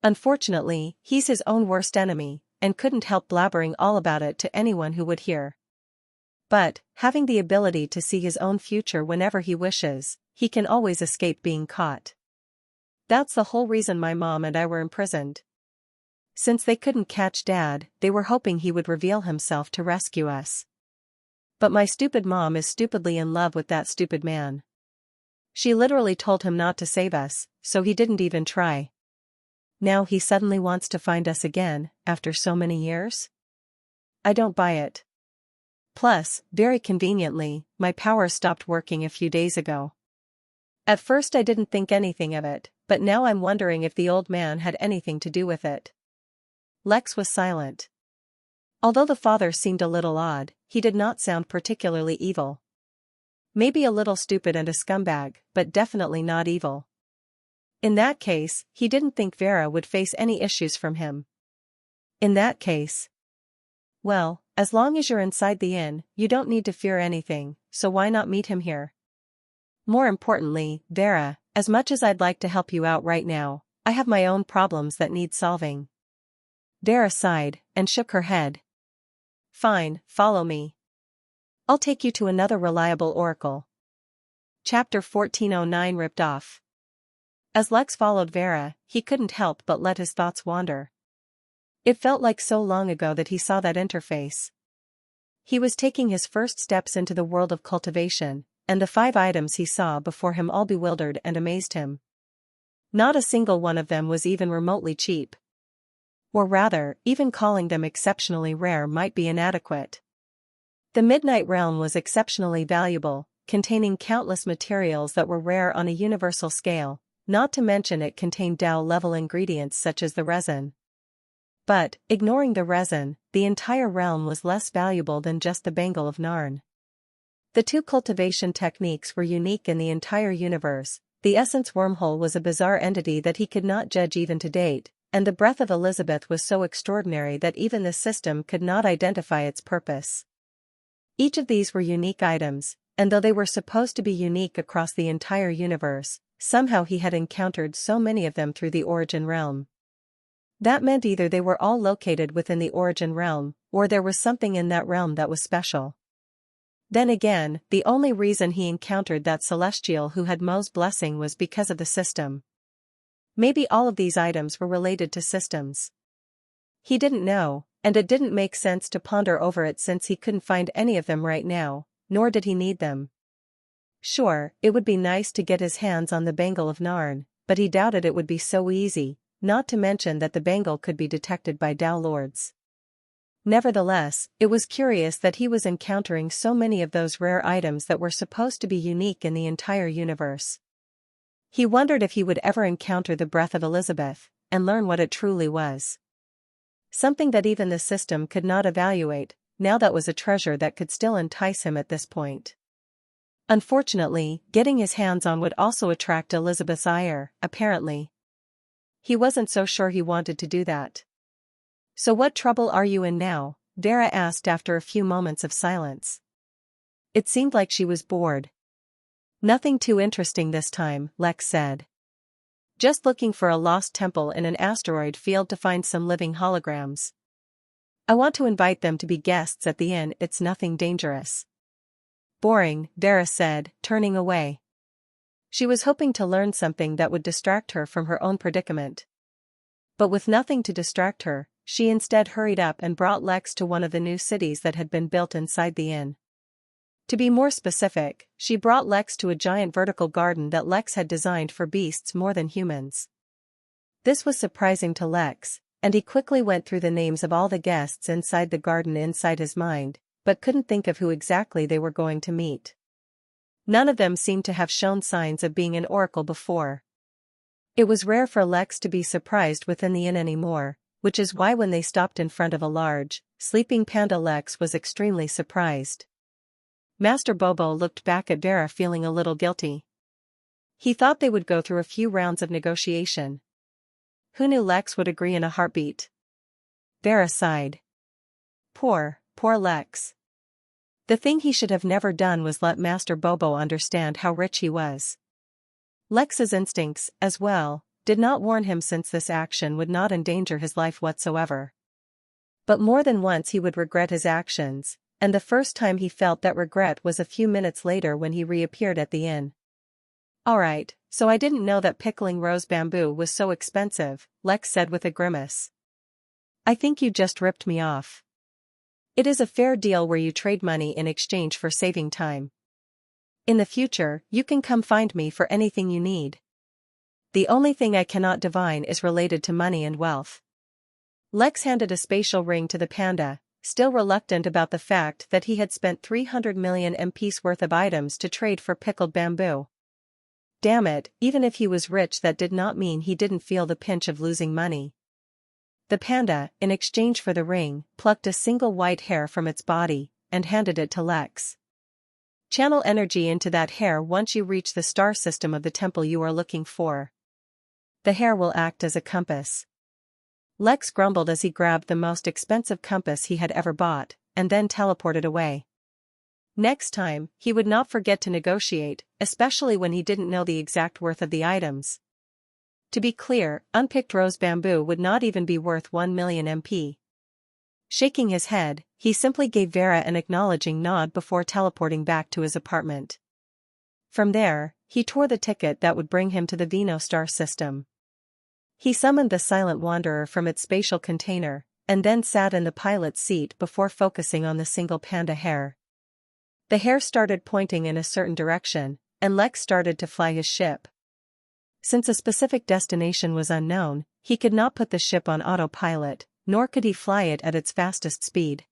Unfortunately, he's his own worst enemy, and couldn't help blabbering all about it to anyone who would hear. But, having the ability to see his own future whenever he wishes, he can always escape being caught. That's the whole reason my mom and I were imprisoned. Since they couldn't catch Dad, they were hoping he would reveal himself to rescue us. But my stupid mom is stupidly in love with that stupid man. She literally told him not to save us, so he didn't even try. Now he suddenly wants to find us again, after so many years? I don't buy it. Plus, very conveniently, my powers stopped working a few days ago. At first I didn't think anything of it, but now I'm wondering if the old man had anything to do with it. Lex was silent. Although the father seemed a little odd, he did not sound particularly evil. Maybe a little stupid and a scumbag, but definitely not evil. In that case, he didn't think Vera would face any issues from him. In that case, well, as long as you're inside the inn, you don't need to fear anything, so why not meet him here? More importantly, Vera, as much as I'd like to help you out right now, I have my own problems that need solving. Vera sighed, and shook her head. Fine, follow me. I'll take you to another reliable oracle. Chapter 1409 Ripped Off. As Lex followed Vera, he couldn't help but let his thoughts wander. It felt like so long ago that he saw that interface. He was taking his first steps into the world of cultivation, and the 5 items he saw before him all bewildered and amazed him. Not a single one of them was even remotely cheap. Or rather, even calling them exceptionally rare might be inadequate. The Midnight Realm was exceptionally valuable, containing countless materials that were rare on a universal scale, not to mention it contained Tao-level ingredients such as the resin. But, ignoring the resin, the entire realm was less valuable than just the Bangle of Narn. The 2 cultivation techniques were unique in the entire universe. The essence wormhole was a bizarre entity that he could not judge even to date, and the breath of Elizabeth was so extraordinary that even the system could not identify its purpose. Each of these were unique items, and though they were supposed to be unique across the entire universe, somehow he had encountered so many of them through the origin realm. That meant either they were all located within the origin realm, or there was something in that realm that was special. Then again, the only reason he encountered that celestial who had Mo's blessing was because of the system. Maybe all of these items were related to systems. He didn't know, and it didn't make sense to ponder over it since he couldn't find any of them right now, nor did he need them. Sure, it would be nice to get his hands on the Bangle of Narn, but he doubted it would be so easy, not to mention that the bangle could be detected by Tao lords. Nevertheless, it was curious that he was encountering so many of those rare items that were supposed to be unique in the entire universe. He wondered if he would ever encounter the breath of Elizabeth, and learn what it truly was. Something that even the system could not evaluate. Now that was a treasure that could still entice him at this point. Unfortunately, getting his hands on would also attract Elizabeth's ire, apparently. He wasn't so sure he wanted to do that. "So what trouble are you in now?" Vera asked after a few moments of silence. It seemed like she was bored. "Nothing too interesting this time," Lex said. "Just looking for a lost temple in an asteroid field to find some living holograms. I want to invite them to be guests at the inn. It's nothing dangerous." "Boring," Vera said, turning away. She was hoping to learn something that would distract her from her own predicament. But with nothing to distract her, she instead hurried up and brought Lex to one of the new cities that had been built inside the inn. To be more specific, she brought Lex to a giant vertical garden that Lex had designed for beasts more than humans. This was surprising to Lex, and he quickly went through the names of all the guests inside the garden inside his mind, but couldn't think of who exactly they were going to meet. None of them seemed to have shown signs of being an oracle before. It was rare for Lex to be surprised within the inn anymore, which is why when they stopped in front of a large, sleeping panda, Lex was extremely surprised. Master Bobo looked back at Vera feeling a little guilty. He thought they would go through a few rounds of negotiation. Who knew Lex would agree in a heartbeat? Vera sighed. Poor Lex. The thing he should have never done was let Master Bobo understand how rich he was. Lex's instincts, as well, did not warn him since this action would not endanger his life whatsoever. But more than once he would regret his actions, and the first time he felt that regret was a few minutes later when he reappeared at the inn. "Alright, so I didn't know that pickling rose bamboo was so expensive," Lex said with a grimace. "I think you just ripped me off. It is a fair deal where you trade money in exchange for saving time. In the future, you can come find me for anything you need. The only thing I cannot divine is related to money and wealth." Lex handed a spatial ring to the panda, still reluctant about the fact that he had spent 300 million MPs worth of items to trade for pickled bamboo. Damn it, even if he was rich, that did not mean he didn't feel the pinch of losing money. The panda, in exchange for the ring, plucked a single white hair from its body, and handed it to Lex. "Channel energy into that hair once you reach the star system of the temple you are looking for. The hair will act as a compass." Lex grumbled as he grabbed the most expensive compass he had ever bought, and then teleported away. Next time, he would not forget to negotiate, especially when he didn't know the exact worth of the items. To be clear, unpicked rose bamboo would not even be worth 1 million MP. Shaking his head, he simply gave Vera an acknowledging nod before teleporting back to his apartment. From there, he tore the ticket that would bring him to the Vino star system. He summoned the silent wanderer from its spatial container, and then sat in the pilot's seat before focusing on the single panda hair. The hair started pointing in a certain direction, and Lex started to fly his ship. Since a specific destination was unknown, he could not put the ship on autopilot, nor could he fly it at its fastest speed.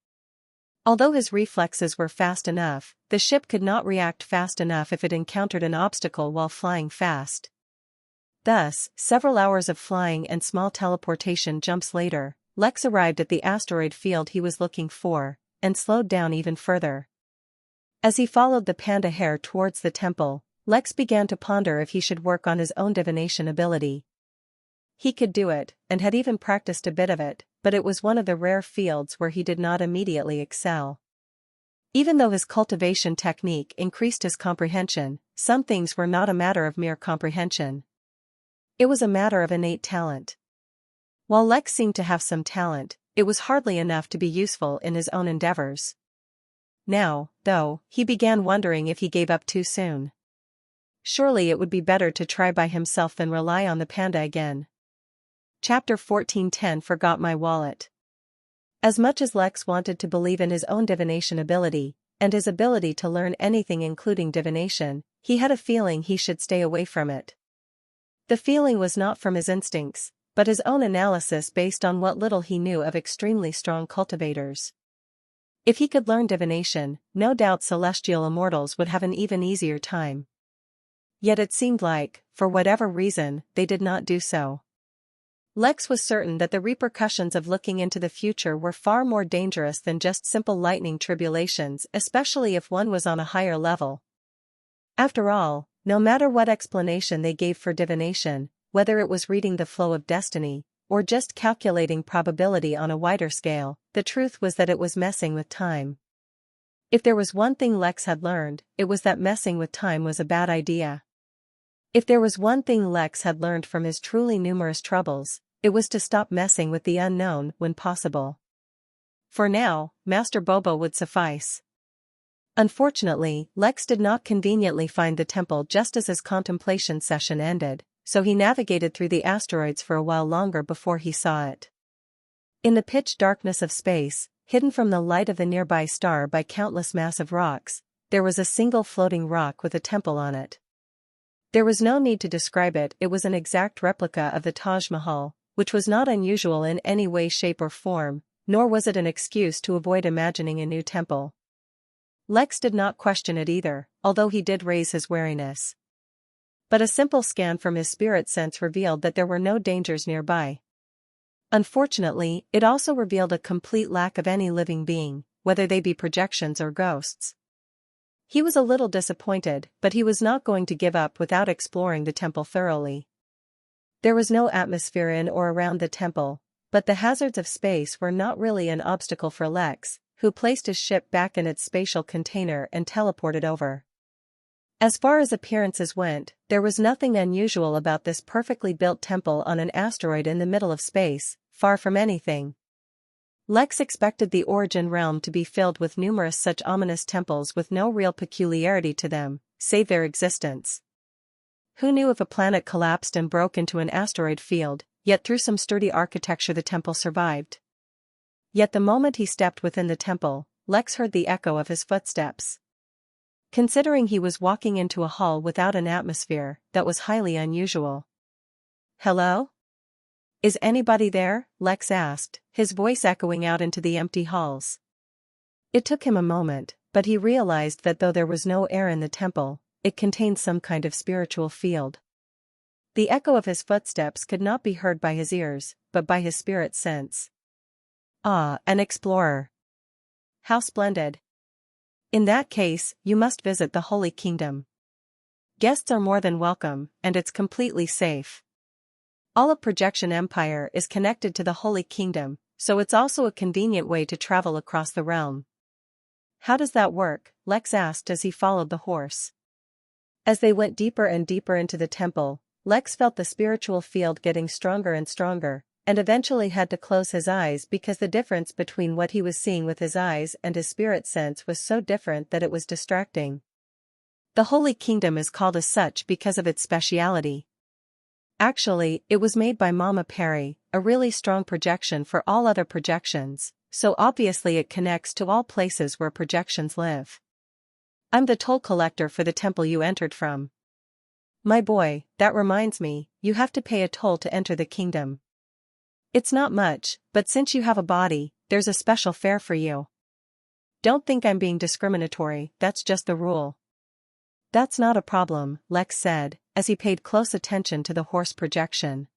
Although his reflexes were fast enough, the ship could not react fast enough if it encountered an obstacle while flying fast. Thus, several hours of flying and small teleportation jumps later, Lex arrived at the asteroid field he was looking for, and slowed down even further. As he followed the panda hair towards the temple, Lex began to ponder if he should work on his own divination ability. He could do it, and had even practiced a bit of it, but it was one of the rare fields where he did not immediately excel. Even though his cultivation technique increased his comprehension, some things were not a matter of mere comprehension. It was a matter of innate talent. While Lex seemed to have some talent, it was hardly enough to be useful in his own endeavors. Now, though, he began wondering if he gave up too soon. Surely it would be better to try by himself than rely on the panda again. Chapter 14:10 Forgot My Wallet. As much as Lex wanted to believe in his own divination ability, and his ability to learn anything including divination, he had a feeling he should stay away from it. The feeling was not from his instincts, but his own analysis based on what little he knew of extremely strong cultivators. If he could learn divination, no doubt celestial immortals would have an even easier time. Yet it seemed like, for whatever reason, they did not do so. Lex was certain that the repercussions of looking into the future were far more dangerous than just simple lightning tribulations, especially if one was on a higher level. After all, no matter what explanation they gave for divination, whether it was reading the flow of destiny, or just calculating probability on a wider scale, the truth was that it was messing with time. If there was one thing Lex had learned, it was that messing with time was a bad idea. If there was one thing Lex had learned from his truly numerous troubles, it was to stop messing with the unknown when possible. For now, Master Bobo would suffice. Unfortunately, Lex did not conveniently find the temple just as his contemplation session ended, so he navigated through the asteroids for a while longer before he saw it. In the pitch darkness of space, hidden from the light of the nearby star by countless massive rocks, there was a single floating rock with a temple on it. There was no need to describe it, it was an exact replica of the Taj Mahal, which was not unusual in any way, shape or form, nor was it an excuse to avoid imagining a new temple. Lex did not question it either, although he did raise his wariness. But a simple scan from his spirit sense revealed that there were no dangers nearby. Unfortunately, it also revealed a complete lack of any living being, whether they be projections or ghosts. He was a little disappointed, but he was not going to give up without exploring the temple thoroughly. There was no atmosphere in or around the temple, but the hazards of space were not really an obstacle for Lex, who placed his ship back in its spatial container and teleported over. As far as appearances went, there was nothing unusual about this perfectly built temple on an asteroid in the middle of space, far from anything. Lex expected the Origin realm to be filled with numerous such ominous temples with no real peculiarity to them, save their existence. Who knew if a planet collapsed and broke into an asteroid field, yet through some sturdy architecture the temple survived. Yet the moment he stepped within the temple, Lex heard the echo of his footsteps. Considering he was walking into a hall without an atmosphere, that was highly unusual. "Hello? Is anybody there?" Lex asked, his voice echoing out into the empty halls. It took him a moment, but he realized that though there was no air in the temple, it contained some kind of spiritual field. The echo of his footsteps could not be heard by his ears, but by his spirit sense. Ah, an explorer. How splendid. In that case, you must visit the Holy Kingdom. Guests are more than welcome, and it's completely safe. All of Projection Empire is connected to the Holy Kingdom, so it's also a convenient way to travel across the realm. How does that work? Lex asked as he followed the horse. As they went deeper and deeper into the temple, Lex felt the spiritual field getting stronger and stronger, and eventually had to close his eyes because the difference between what he was seeing with his eyes and his spirit sense was so different that it was distracting. The Holy Kingdom is called as such because of its speciality. Actually, it was made by Mama Perry, a really strong projection for all other projections, so obviously it connects to all places where projections live. I'm the toll collector for the temple you entered from. My boy, that reminds me, you have to pay a toll to enter the kingdom. It's not much, but since you have a body, there's a special fare for you. Don't think I'm being discriminatory, that's just the rule. That's not a problem, Lex said, as he paid close attention to the horse projection.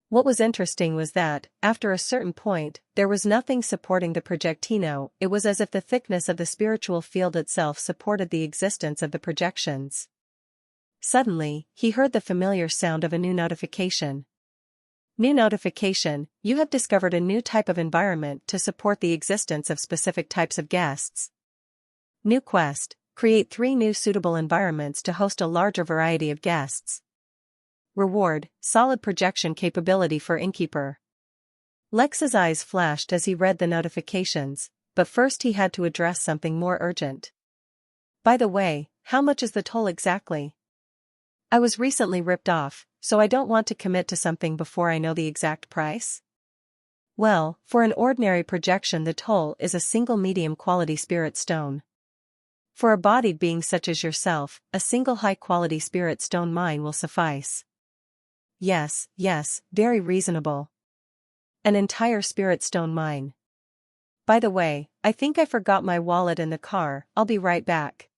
What was interesting was that, after a certain point, there was nothing supporting the projectino. It was as if the thickness of the spiritual field itself supported the existence of the projections. Suddenly, he heard the familiar sound of a new notification. New notification, you have discovered a new type of environment to support the existence of specific types of guests. New quest, create 3 new suitable environments to host a larger variety of guests. Reward, solid projection capability for Innkeeper. Lex's eyes flashed as he read the notifications, but first he had to address something more urgent. By the way, how much is the toll exactly? I was recently ripped off, so I don't want to commit to something before I know the exact price. Well, for an ordinary projection the toll is a single medium quality spirit stone. For a bodied being such as yourself, a single high quality spirit stone mine will suffice. Yes, very reasonable. An entire spirit stone mine. By the way, I think I forgot my wallet in the car, I'll be right back.